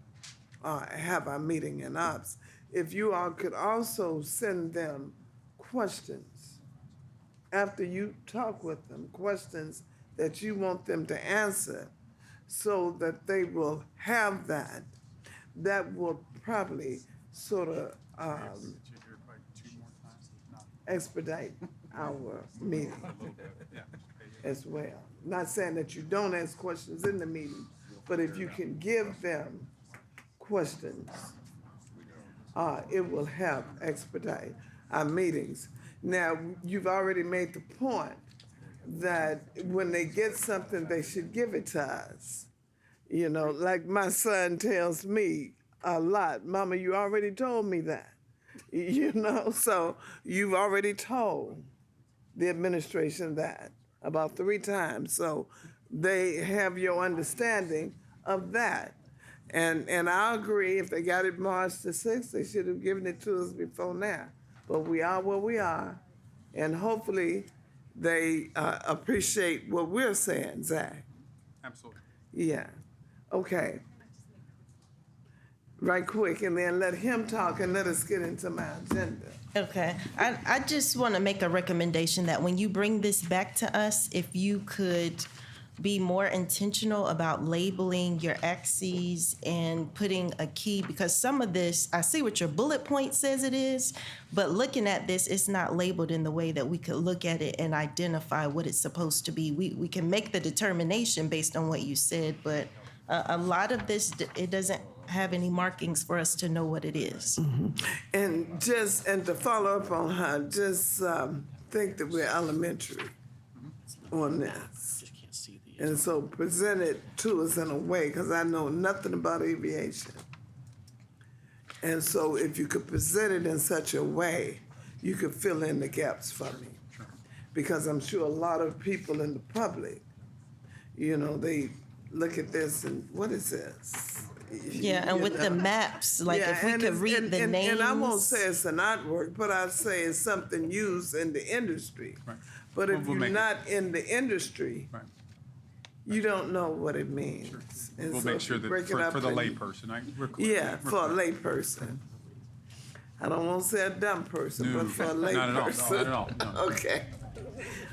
Speaker 1: have our meeting in ops, if you all could also send them questions after you talk with them, questions that you want them to answer, so that they will have that. That will probably sort of expedite our meeting as well. Not saying that you don't ask questions in the meeting, but if you can give them questions, it will help expedite our meetings. Now, you've already made the point that when they get something, they should give it to us. Like my son tells me a lot, Mama, you already told me that. So you've already told the administration that about 3 times. So they have your understanding of that. And I agree, if they got it March the 6th, they should have given it to us before now. but we are where we are, and hopefully they appreciate what we're saying, Zach.
Speaker 6: Absolutely.
Speaker 1: Yeah, okay. Right quick, and then let him talk and let us get into my agenda.
Speaker 2: Okay, I just want to make a recommendation that when you bring this back to us, if you could be more intentional about labeling your axes and putting a key, because some of this, I see what your bullet point says it is, but looking at this, it's not labeled in the way that we could look at it and identify what it's supposed to be. We can make the determination based on what you said, but a lot of this, it doesn't have any markings for us to know what it is.
Speaker 1: And to follow up on her, just think that we're elementary on this.
Speaker 5: Just can't see the.
Speaker 1: And so present it to us in a way, because I know nothing about aviation. And so if you could present it in such a way, you could fill in the gaps for me. Because I'm sure a lot of people in the public, you know, they look at this and, what is this?
Speaker 2: Yeah, and
Speaker 1: You
Speaker 2: with the
Speaker 1: know?
Speaker 2: maps, like if we
Speaker 1: and
Speaker 2: could
Speaker 1: it's-
Speaker 2: read the names.
Speaker 1: And I won't say it's an artwork, but I'd say it's something used in the industry.
Speaker 6: Right.
Speaker 1: But if
Speaker 6: We'll
Speaker 1: you're
Speaker 6: make it-
Speaker 1: not in the industry,
Speaker 6: Right.
Speaker 1: you don't know what it means. And
Speaker 6: We'll
Speaker 1: so
Speaker 6: make
Speaker 1: if
Speaker 6: sure
Speaker 1: you
Speaker 6: that
Speaker 1: break it
Speaker 6: for
Speaker 1: up
Speaker 6: the
Speaker 1: and-
Speaker 6: layperson, we're clear.
Speaker 1: Yeah,
Speaker 6: We're
Speaker 1: for a
Speaker 6: clear.
Speaker 1: layperson. I don't want to say a dumb person,
Speaker 6: No,
Speaker 1: but for a
Speaker 6: not at all,
Speaker 1: layperson.
Speaker 6: not at all, no.
Speaker 1: Okay.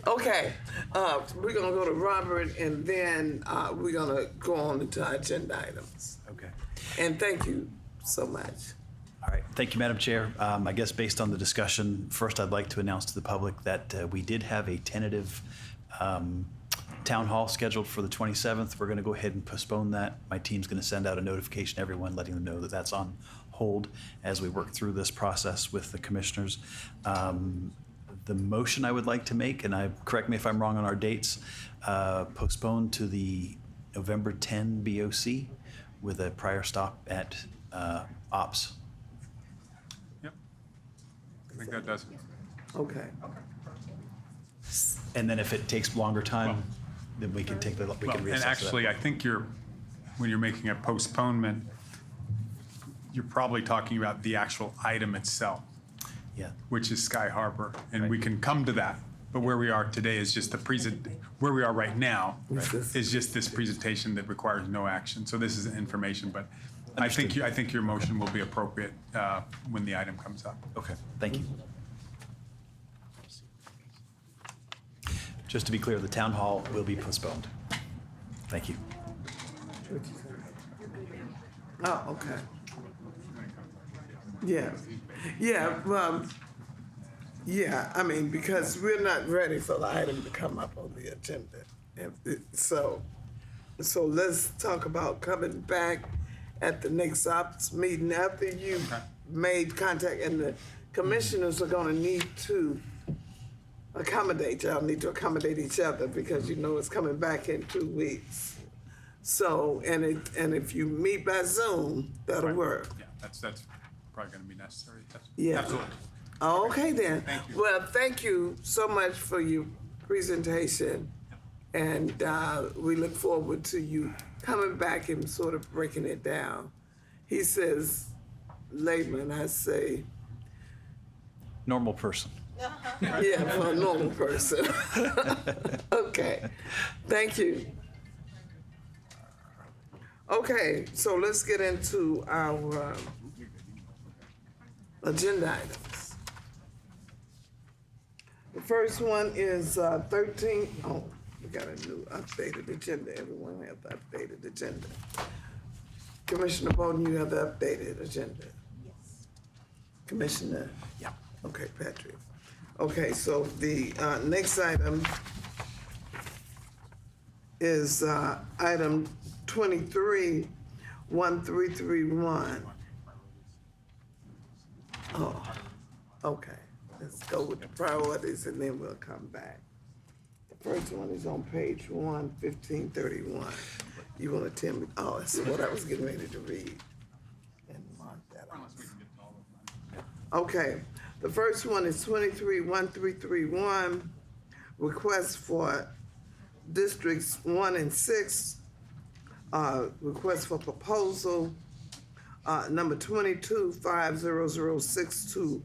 Speaker 1: Okay, we're gonna go to Robert, and then we're gonna go on into our agenda items.
Speaker 9: Okay.
Speaker 1: And thank you so much.
Speaker 9: All right. Thank you, Madam Chair. I guess based on the discussion, first I'd like to announce to the public that we did have a tentative town hall scheduled for the 27th. We're going to go ahead and postpone that. My team's going to send out a notification to everyone, letting them know that that's on hold as we work through this process with the commissioners. The motion I would like to make, and correct me if I'm wrong on our dates, postpone to the November 10 BOC with a prior stop at Ops.
Speaker 6: Yep. I think that does it.
Speaker 1: Okay.
Speaker 9: And then if it takes longer time, then we can take we
Speaker 6: Well,
Speaker 9: can reassess
Speaker 6: and
Speaker 9: that.
Speaker 6: actually, I think when you're making a postponement, you're probably talking about the actual item itself,
Speaker 9: Yeah,
Speaker 6: which is Sky Harbor, and
Speaker 9: Right.
Speaker 6: we can come to that. But where we are today is just where we are right now
Speaker 1: Right.
Speaker 6: is just this presentation that requires no action. So this is information, but I think
Speaker 9: Understood.
Speaker 6: your motion will be appropriate when the item comes up.
Speaker 9: okay, thank you. Just to be clear, the town hall will be postponed. Thank you.
Speaker 1: Oh, okay. Yeah, yeah, yeah, I mean, because we're not ready for the item to come up on the agenda. So let's talk about coming back at the next ops meeting after you've made contact, and the commissioners are gonna need to accommodate, y'all need to accommodate each other, because you know it's coming back in 2 weeks. So, and if you meet by Zoom, that'll work.
Speaker 6: Yeah, that's probably going to be necessary.
Speaker 1: Yeah.
Speaker 6: Absolutely.
Speaker 1: Okay then.
Speaker 6: Thank you.
Speaker 1: Well, thank you so much for your presentation, and we look forward to you coming back and sort of breaking it down. He says layman, I say,
Speaker 9: Normal person.
Speaker 1: yeah, for a normal person. Okay, thank you. Okay, so let's get into our agenda items. The first one is 13. Oh, we got a new updated agenda. Everyone has the updated agenda. Commissioner Bowden, you have the updated agenda? Yes. Commissioner?
Speaker 9: Yeah.
Speaker 1: Okay, Patrick. Okay, so the next item is item 23-1331. Oh, okay. Let's go with the priorities and then we'll come back. The first one is on page 1531. You want to tell me? Oh, that's what I was getting ready to read. And mark that off. Okay, the first one is 23-1331, request for districts 1 and 6, request for proposal, number 22-50062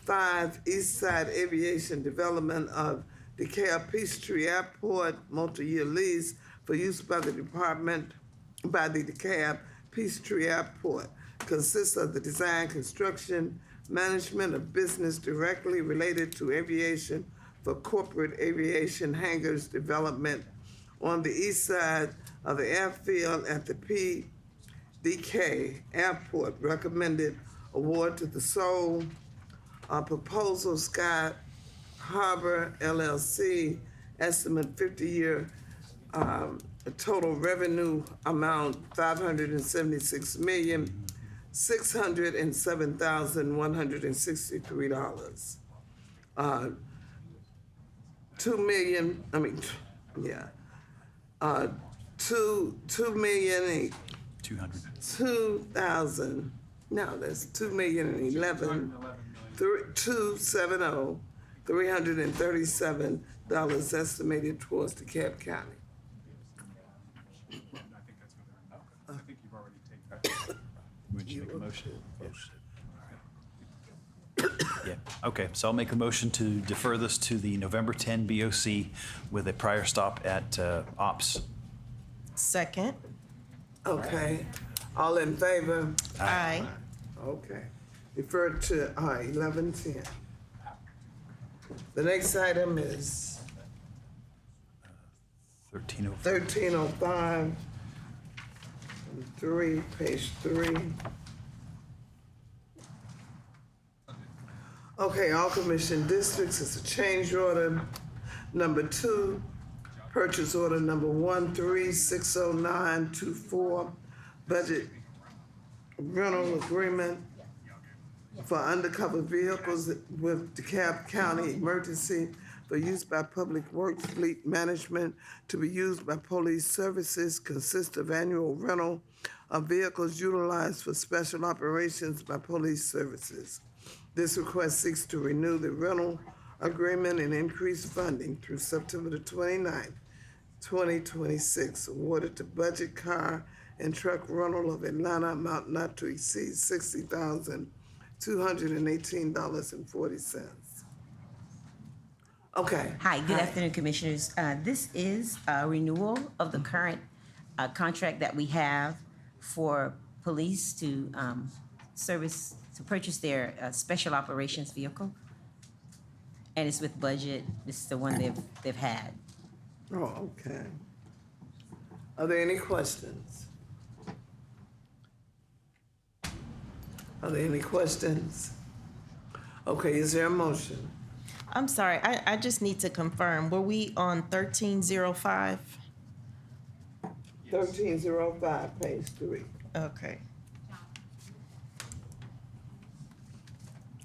Speaker 1: 5, East Side Aviation Development of DeKalb Peachtree Airport, multi-year lease for use by the DeKalb Peachtree Airport. Consists of the design, construction, management of business directly related to aviation for corporate aviation hangars development on the east side of the airfield at the PDK Airport. Recommended award to the sole proposal Sky Harbor LLC. Estimate 50-year total revenue amount $576,607,163. 2 million. I mean, yeah. 2,000,000.
Speaker 9: 200.
Speaker 1: 2,000. No, that's 2,011. 270. $337 estimated towards DeKalb County.
Speaker 6: I think you've already taken that.
Speaker 9: Would you make a motion? Yeah, okay, so I'll make a motion to defer this to the November 10 BOC with a prior stop at Ops.
Speaker 2: Second.
Speaker 1: Okay. All in favor?
Speaker 2: Aye.
Speaker 1: Okay. Defer to 11:10. The next item is
Speaker 9: 1305.
Speaker 1: 1305, page 3. Okay, all commission districts, it's a change order. Number 2, purchase order number 1360924, budget rental agreement for undercover vehicles with DeKalb County Emergency for use by Public Works Fleet Management to be used by police services, consists of annual rental of vehicles utilized for special operations by police services. This request seeks to renew the rental agreement and increase funding through September the 29th, 2026, awarded to budget car and truck rental of Atlanta amount not to exceed $60,218.40. Okay.
Speaker 10: Hi, good afternoon, Commissioners. This is a renewal of the current contract that we have for police to purchase their special operations vehicle. And it's with budget. This is the one they've had.
Speaker 1: Oh, okay. Are there any questions? Are there any questions? Okay, is there a motion?
Speaker 2: I'm sorry, I just need to confirm. Were we on 1305?
Speaker 1: 1305, page 3.
Speaker 2: Okay.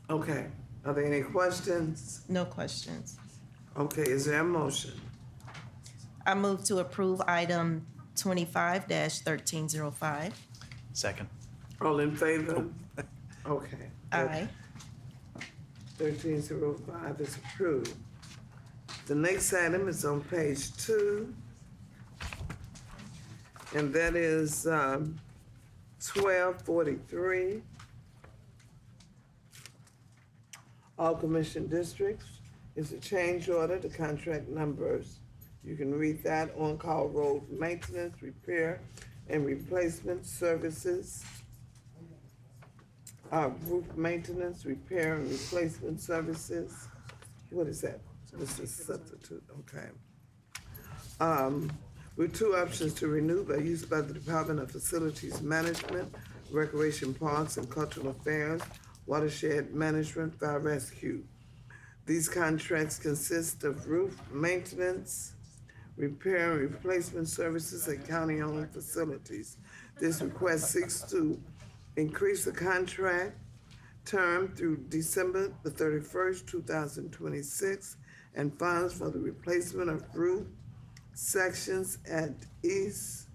Speaker 1: Okay, are there any questions?
Speaker 2: No questions.
Speaker 1: Okay, is there a motion?
Speaker 2: I move to approve item 25-1305.
Speaker 9: Second.
Speaker 1: All in favor? Okay.
Speaker 2: Aye.
Speaker 1: 1305 is approved. The next item is on page 2, and that is 1243. All commission districts is a change order to contract numbers. You can read that: on-call road maintenance, repair, and replacement services. Roof maintenance, repair, and replacement services. What is that? This is substitute, okay. With 2 options to renew by use by the Department of Facilities Management, Recreation Parks and Cultural Affairs, Watershed Management, Fire Rescue. These contracts consist of roof maintenance, repair, and replacement services at county-owned facilities. This request seeks to increase the contract term through December the 31st, 2026, and funds for the replacement of roof sections at East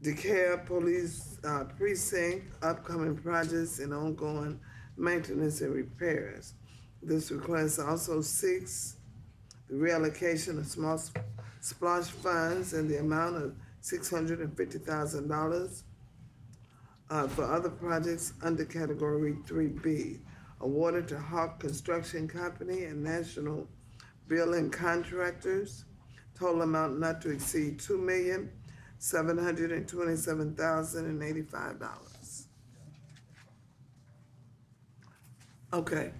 Speaker 1: DeKalb Police Precinct, upcoming projects and ongoing maintenance and repairs. This request also seeks the reallocation of small splash funds in the amount of $650,000 for other projects under category 3B. awarded to Hawk Construction Company and National Building Contractors. Total amount not to exceed $2,727,085. Okay,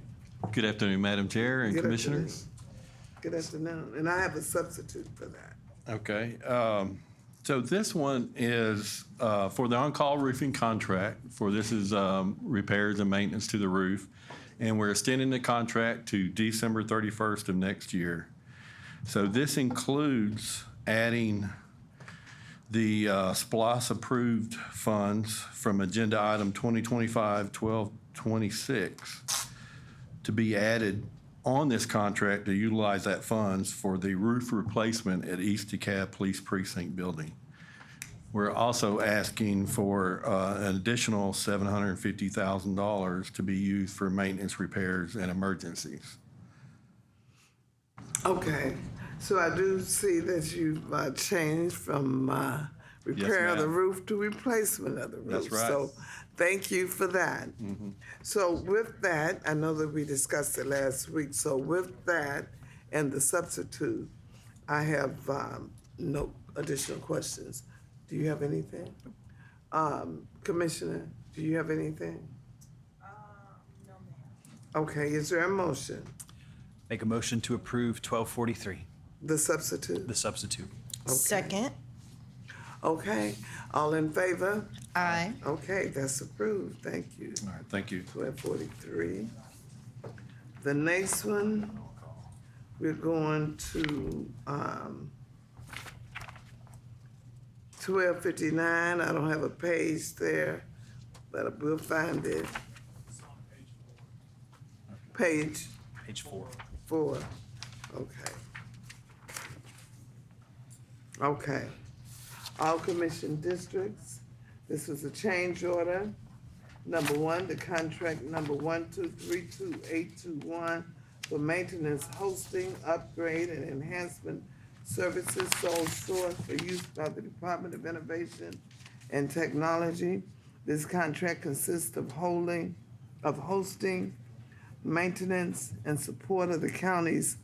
Speaker 11: Good afternoon, Madam Chair and
Speaker 1: Good
Speaker 11: Commissioners.
Speaker 1: good afternoon. And I have a substitute for that.
Speaker 11: Okay, so this one is for the on-call roofing contract. This is repairs and maintenance to the roof. And we're extending the contract to December 31st of next year. So this includes adding the SPLOS approved funds from agenda item 2025-1226 to be added on this contract to utilize that funds for the roof replacement at East DeKalb Police Precinct Building. We're also asking for an additional $750,000 to be used for maintenance, repairs, and emergencies.
Speaker 1: Okay, so I do see that you've changed from repair of the
Speaker 11: ma'am.
Speaker 1: roof to replacement of the roof.
Speaker 11: That's right.
Speaker 1: So thank you for that. So with that, I know that we discussed it last week, so with that and the substitute, I have no additional questions. Do you have anything? Commissioner, do you have anything? No, ma'am. Okay, is there a motion?
Speaker 9: Make a motion to approve 1243,
Speaker 1: The substitute?
Speaker 9: the substitute.
Speaker 2: Second.
Speaker 1: Okay, all in favor?
Speaker 2: Aye.
Speaker 1: Okay, that's approved, thank you.
Speaker 11: All right, thank you.
Speaker 1: 1243. The next one, we're going to 1259. I don't have a page there, but we'll find it. Page
Speaker 9: Page 4.
Speaker 1: 4. Okay. Okay. All commission districts. This was a change order. Number 1, the contract number 1232821 for maintenance, hosting, upgrade, and enhancement services sole source for use by the Department of Innovation and Technology. This contract consists of hosting, maintenance, and support of the county's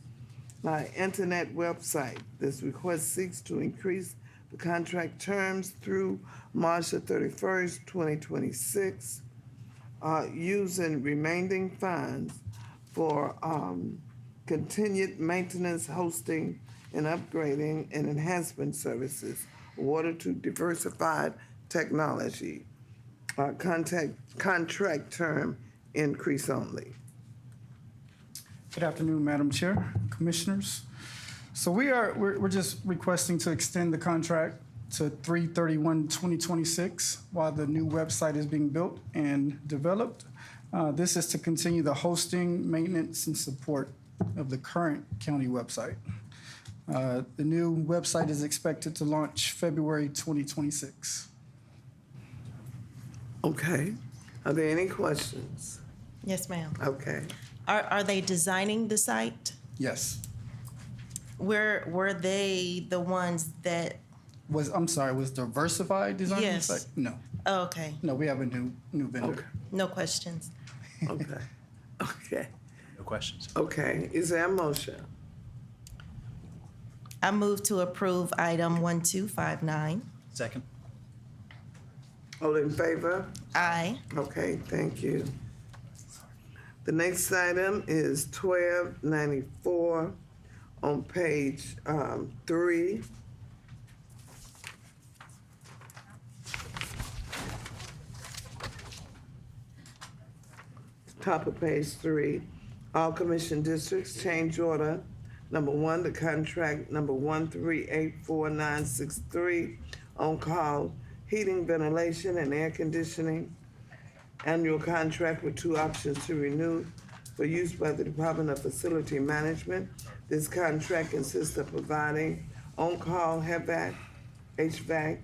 Speaker 1: internet website. This request seeks to increase the contract terms through March the 31st, 2026, using remaining funds for continued maintenance, hosting, and upgrading and enhancement services awarded to Diversified Technology. Contract term increase only.
Speaker 12: Good afternoon, Madam Chair, Commissioners. So we're just requesting to extend the contract to 3/31/2026 while the new website is being built and developed. This is to continue the hosting, maintenance, and support of the current county website. The new website is expected to launch February 2026.
Speaker 1: Okay. Are there any questions?
Speaker 2: Yes, ma'am.
Speaker 1: Okay.
Speaker 2: Are they designing the site?
Speaker 12: Yes.
Speaker 2: Were they the ones that?
Speaker 12: Was Diversified designing the
Speaker 2: Yes.
Speaker 12: site? No.
Speaker 2: Oh, okay.
Speaker 12: No, we have a new vendor.
Speaker 2: No questions.
Speaker 1: Okay. Okay.
Speaker 9: No questions.
Speaker 1: Okay. Is there a motion?
Speaker 2: I move to approve item 1259.
Speaker 9: Second.
Speaker 1: All in favor?
Speaker 2: Aye.
Speaker 1: Okay, thank you. The next item is 1294 on page 3. Top of page 3. All commission districts, change order. Number 1, the contract number 1384963 on call heating, ventilation, and air conditioning. Annual contract with 2 options to renew for use by the Department of Facility Management. This contract consists of providing on-call HVAC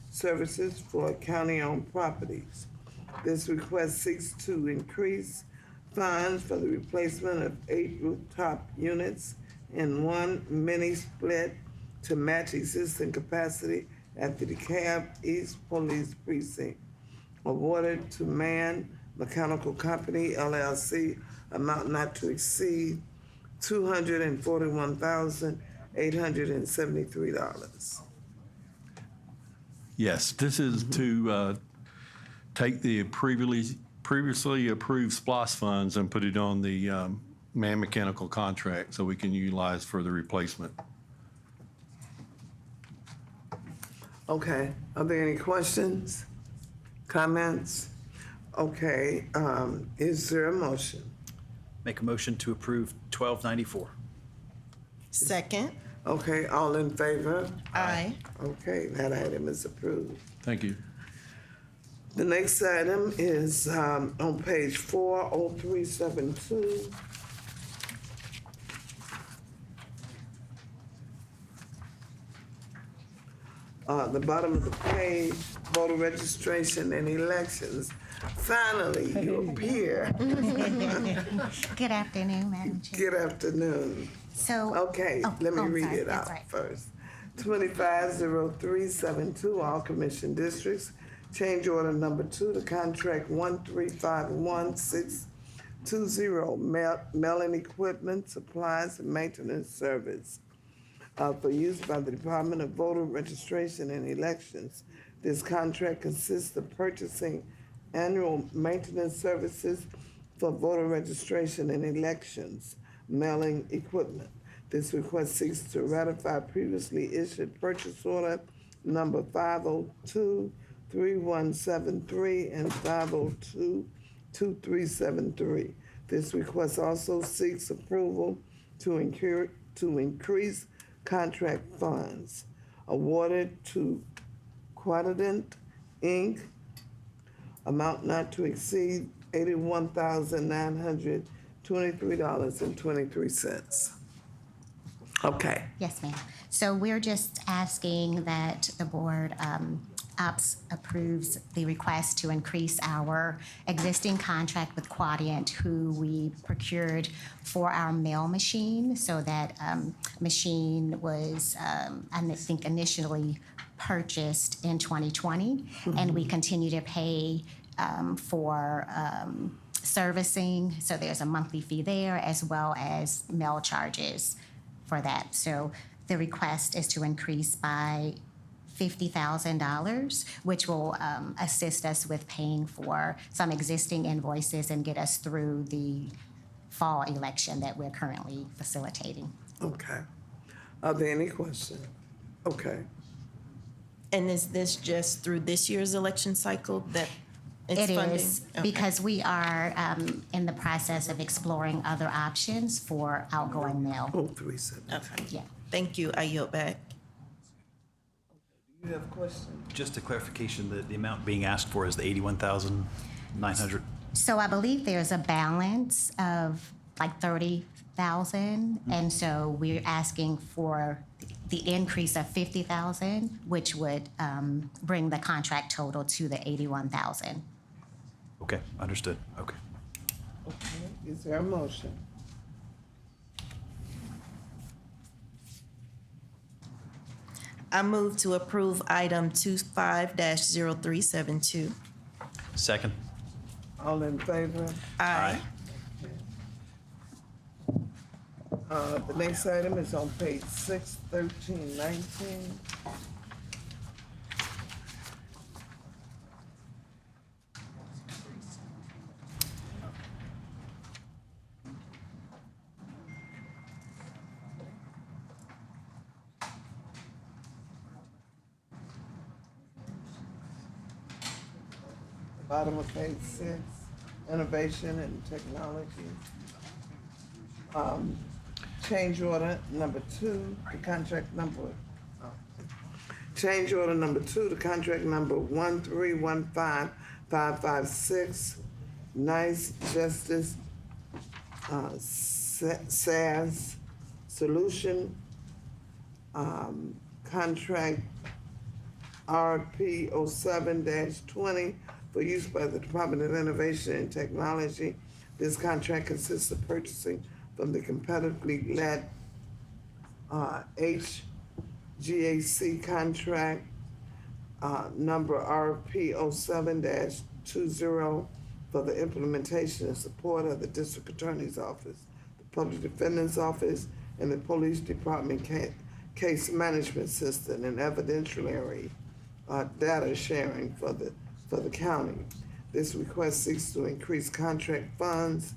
Speaker 1: services for county-owned properties. This request seeks to increase funds for the replacement of 8 rooftop units and 1 mini split to match existing capacity at the DeKalb East Police Precinct, awarded to Man Mechanical Company LLC, amount not to exceed $241,873.
Speaker 11: Yes, this is to take the previously approved SPOS funds and put it on the man mechanical contract so we can utilize for the replacement.
Speaker 1: Okay, are there any questions, comments? Okay, is there a motion?
Speaker 9: Make a motion to approve 1294.
Speaker 2: Second.
Speaker 1: Okay, all in favor?
Speaker 2: Aye.
Speaker 1: Okay, that item is approved.
Speaker 11: Thank you.
Speaker 1: The next item is on page 40372. The bottom of the page, voter registration and elections. Finally, you appear.
Speaker 13: Good afternoon, Madam Chair.
Speaker 1: Good afternoon.
Speaker 13: So.
Speaker 1: Okay, let me read
Speaker 13: sorry,
Speaker 1: it
Speaker 13: that's
Speaker 1: out
Speaker 13: right.
Speaker 1: first. 250372, all commission districts. Change order number 2 to contract 1351620, mailing equipment, supplies, and maintenance service for use by the Department of Voter Registration and Elections. This contract consists of purchasing annual maintenance services for voter registration and elections, mailing equipment. This request seeks to ratify previously issued purchase order number 502-3173 and 502-2373. This request also seeks approval to increase contract funds awarded to Quadrident, Inc., amount not to exceed $81,923.23. Okay.
Speaker 13: Yes, ma'am. So we're just asking that the board approves the request to increase our existing contract with Quadient, who we procured for our mail machine. So that machine was, I think, initially purchased in 2020, and we continue to pay for servicing. So there's a monthly fee there, as well as mail charges for that. So the request is to increase by $50,000, which will assist us with paying for some existing invoices and get us through the fall election that we're currently facilitating.
Speaker 1: Okay. Are there any questions? Okay.
Speaker 2: And is this just through this year's election cycle that it's
Speaker 13: It
Speaker 2: funding?
Speaker 13: is,
Speaker 2: Okay.
Speaker 13: because we are in the process of exploring other options for outgoing mail.
Speaker 1: 037.
Speaker 2: Okay.
Speaker 13: Yeah.
Speaker 2: Thank you. I yield back.
Speaker 1: You have questions?
Speaker 9: Just a clarification, the amount being asked for is the 81,900.
Speaker 13: So I believe there's a balance of like 30,000, and so we're asking for the increase of 50,000, which would bring the contract total to the 81,000.
Speaker 9: Okay, understood. Okay.
Speaker 1: Okay. Is there a motion?
Speaker 2: I move to approve item 25-0372.
Speaker 9: Second.
Speaker 1: All in favor?
Speaker 2: Aye.
Speaker 1: The next item is on page 61319. Bottom of page 6, innovation and technology. Change order number 2, the contract number. Change order number 2, the contract number 1315556, Nice Justice SAS Solution, contract RP 07-20 for use by the Department of Innovation and Technology. This contract consists of purchasing from the competitively led HGAC contract number RP 07-20 for the implementation and support of the District Attorney's Office, the Public Defender's Office, and the Police Department case management system and evidentiary data sharing for the county. This request seeks to increase contract funds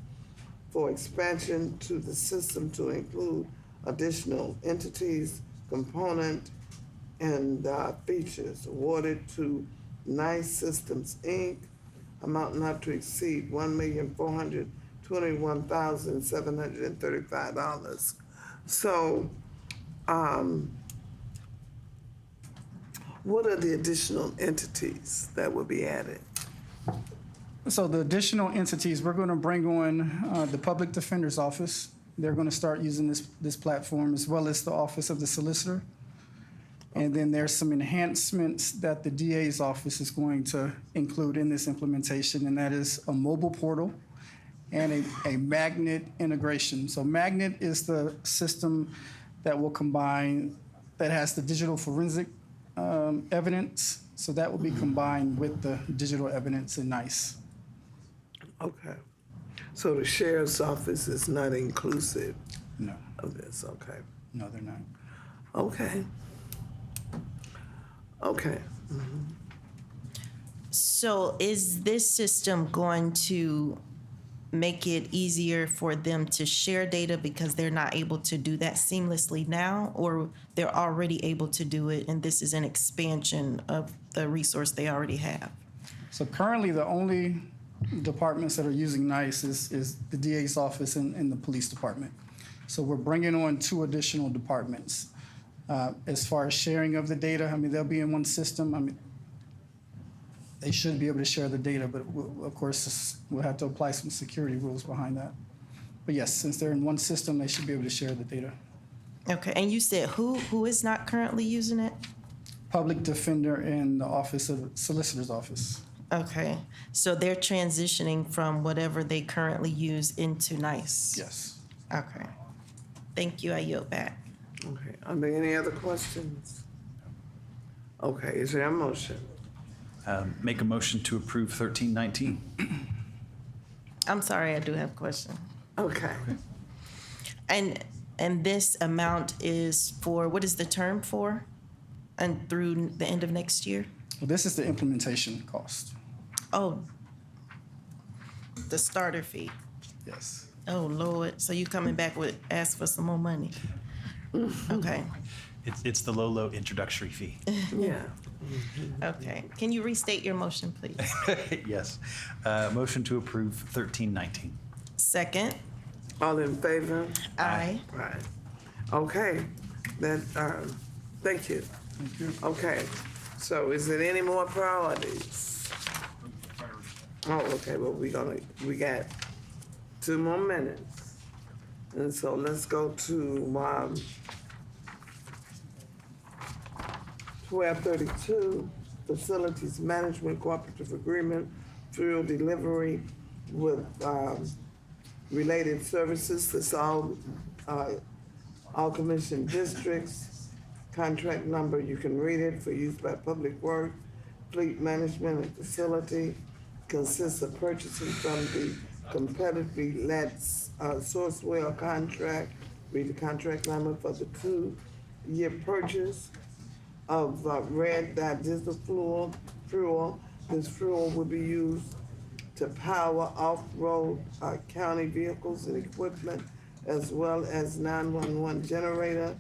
Speaker 1: for expansion to the system to include additional entities, component, and features awarded to NICE Systems, Inc., amount not to exceed $1,421,735. So, what are the additional entities that will be added?
Speaker 12: So the additional entities, we're going to bring on the Public Defender's Office. They're going to start using this platform, as well as the Office of the Solicitor. And then there's some enhancements that the DA's office is going to include in this implementation, and that is a mobile portal and a magnet integration. So magnet is the system that will combine, that has the digital forensic evidence. So that will be combined with the digital evidence in NICE.
Speaker 1: Okay. So the sheriff's office is not inclusive
Speaker 12: No,
Speaker 1: of this, okay.
Speaker 12: no, they're not.
Speaker 1: Okay. Okay.
Speaker 2: So is this system going to make it easier for them to share data because they're not able to do that seamlessly now, or they're already able to do it and this is an expansion of the resource they already have?
Speaker 12: So currently, the only departments that are using NICE is the DA's office and the police department. So we're bringing on 2 additional departments. As far as sharing of the data, I mean, they'll be in one system. I mean, they should be able to share the data, but of course, we'll have to apply some security rules behind that. But yes, since they're in one system, they should be able to share the data.
Speaker 2: Okay, and you said who is not currently using it?
Speaker 12: Public Defender and the Office of Solicitor's Office.
Speaker 2: Okay, so they're transitioning from whatever they currently use into NICE?
Speaker 12: Yes.
Speaker 2: Okay, thank you, I yield back.
Speaker 1: Okay, are there any other questions? Okay, is there a motion?
Speaker 9: Make a motion to approve 1319.
Speaker 2: I'm sorry, I do have a question.
Speaker 1: Okay.
Speaker 2: And this amount is for, what is the term for? And through the end of next year?
Speaker 12: Well, this is the implementation cost.
Speaker 2: Oh, the starter fee.
Speaker 12: Yes.
Speaker 2: Oh, Lord, so you coming back with, ask for some more money? Okay,
Speaker 9: It's the low introductory fee.
Speaker 1: Yeah.
Speaker 2: okay. Can you restate your motion, please?
Speaker 9: Yes. Motion to approve 1319.
Speaker 2: Second?
Speaker 1: All in favor?
Speaker 2: Aye.
Speaker 1: Right. Okay, then, thank you.
Speaker 12: Thank you.
Speaker 1: Okay, so is there any more priorities? Oh, okay, well, we got 2 more minutes. And so let's go to, 1232, Facilities Management Cooperative Agreement, Fuel Delivery with, related services. That's all commission districts. Contract number, you can read it, for use by Public Works, Fleet Management and Facility. Consists of purchasing from the competitively let Sourcewell contract. Read the contract number for the 2-year purchase of red diesel fuel. This fuel will be used to power off-road county vehicles and equipment, as well as 911 generator,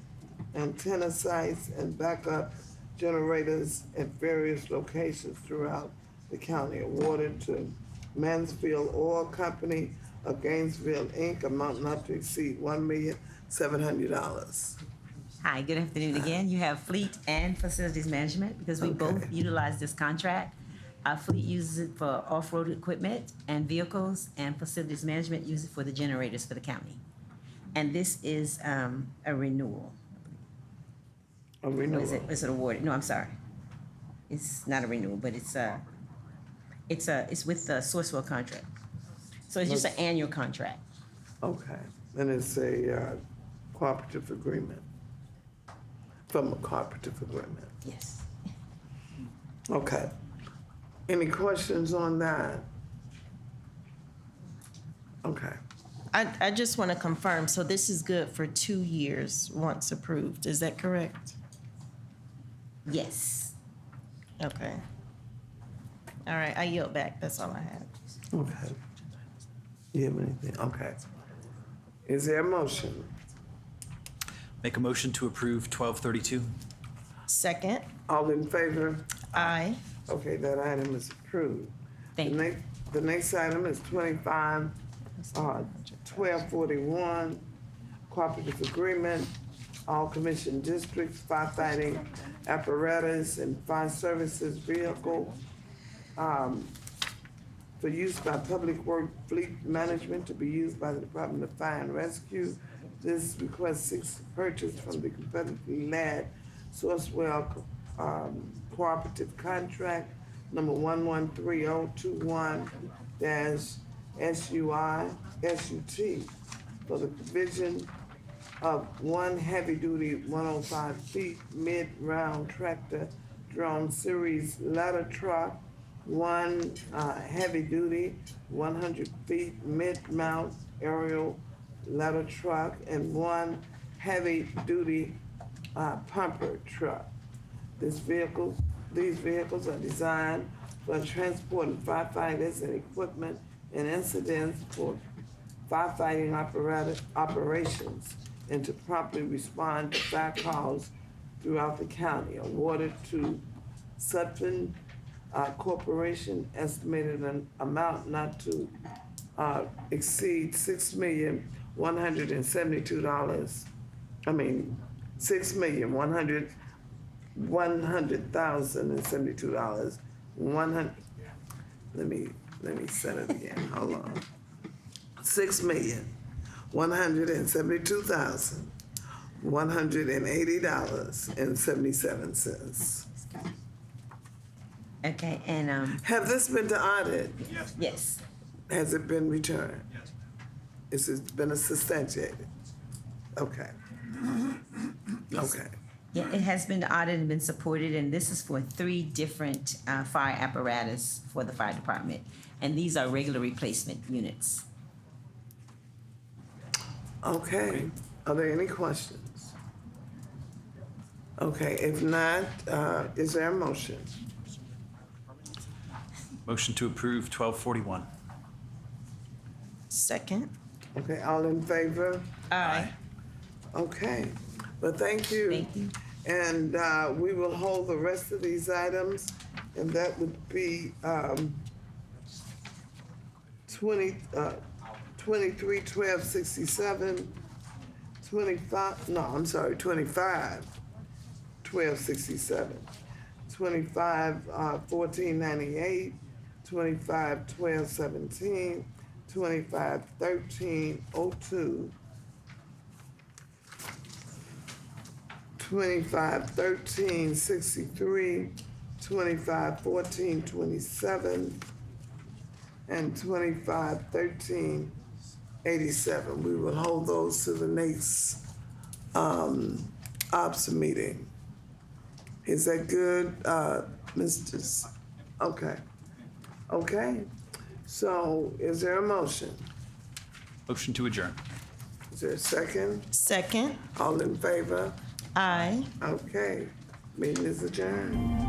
Speaker 1: antenna sites, and backup generators at various locations throughout the county. Awarded to Mansfield Oil Company of Gainesville, Inc., amount not to exceed $1,700,000.
Speaker 10: Hi, good afternoon again. You have Fleet and Facilities Management, because we both utilize this contract. Fleet uses it for off-road equipment and vehicles, and Facilities Management uses it for the generators for the county. And this is a renewal.
Speaker 1: A renewal.
Speaker 10: Is it awarded? No, I'm sorry. It's not a renewal, but it's with the Sourcewell contract. So it's just an annual contract.
Speaker 1: Okay, and it's a cooperative agreement, from a cooperative agreement.
Speaker 10: Yes.
Speaker 1: Okay. Any questions on that? Okay.
Speaker 2: I just want to confirm, so this is good for 2 years once approved, is that correct?
Speaker 10: Yes.
Speaker 2: Okay. All right, I yield back, that's all I have.
Speaker 1: Okay. You have anything? Okay. Is there a motion?
Speaker 9: Make a motion to approve 1232.
Speaker 2: Second,
Speaker 1: All in favor?
Speaker 2: aye.
Speaker 1: Okay, that item is approved.
Speaker 10: Thank you.
Speaker 1: The next item is 1241, cooperative agreement, all commission districts, firefighting apparatus and fire services vehicle for use by Public Work Fleet Management to be used by the Department of Fire and Rescue. This request seeks purchase from the competitively led Sourcewell cooperative contract number 113021-SUT for the provision of one heavy-duty 105 feet mid-round tractor drone series ladder truck, one heavy-duty 100 feet mid-mount aerial ladder truck, and one heavy-duty pumper truck. These vehicles are designed for transporting firefighters and equipment and incidents for firefighting operations and to promptly respond to fire calls throughout the county. Awarded to Sutphen Corporation, estimated an amount not to exceed $6,172,000. $6,100,072. Let me set it again. Hold on. $6,172,180.77.
Speaker 10: Okay, and,
Speaker 1: Have this been to audit?
Speaker 10: yes.
Speaker 1: Has it been returned? Yes. It's been substantiated? Okay. Okay.
Speaker 10: Yeah, it has been audited and been supported, and this is for 3 different fire apparatus for the fire department. And these are regular replacement units.
Speaker 1: Okay. Are there any questions? Okay, if not, is there a motion?
Speaker 9: Motion to approve 1241.
Speaker 2: Second,
Speaker 1: Okay, all in favor?
Speaker 2: aye.
Speaker 1: Okay, well, thank you.
Speaker 10: Thank you.
Speaker 1: And we will hold the rest of these items, and that would be 23-1267, 25-1267, 25-1498, 25-1217, 25-1302, 25-1363, 25-1427, and 25-1387. We will hold those to the next ops meeting. Is that good, Mr. Okay. Okay. So is there a motion?
Speaker 9: Motion to adjourn.
Speaker 1: Is there a second?
Speaker 2: Second,
Speaker 1: All in favor?
Speaker 2: aye.
Speaker 1: Okay. Meeting is adjourned.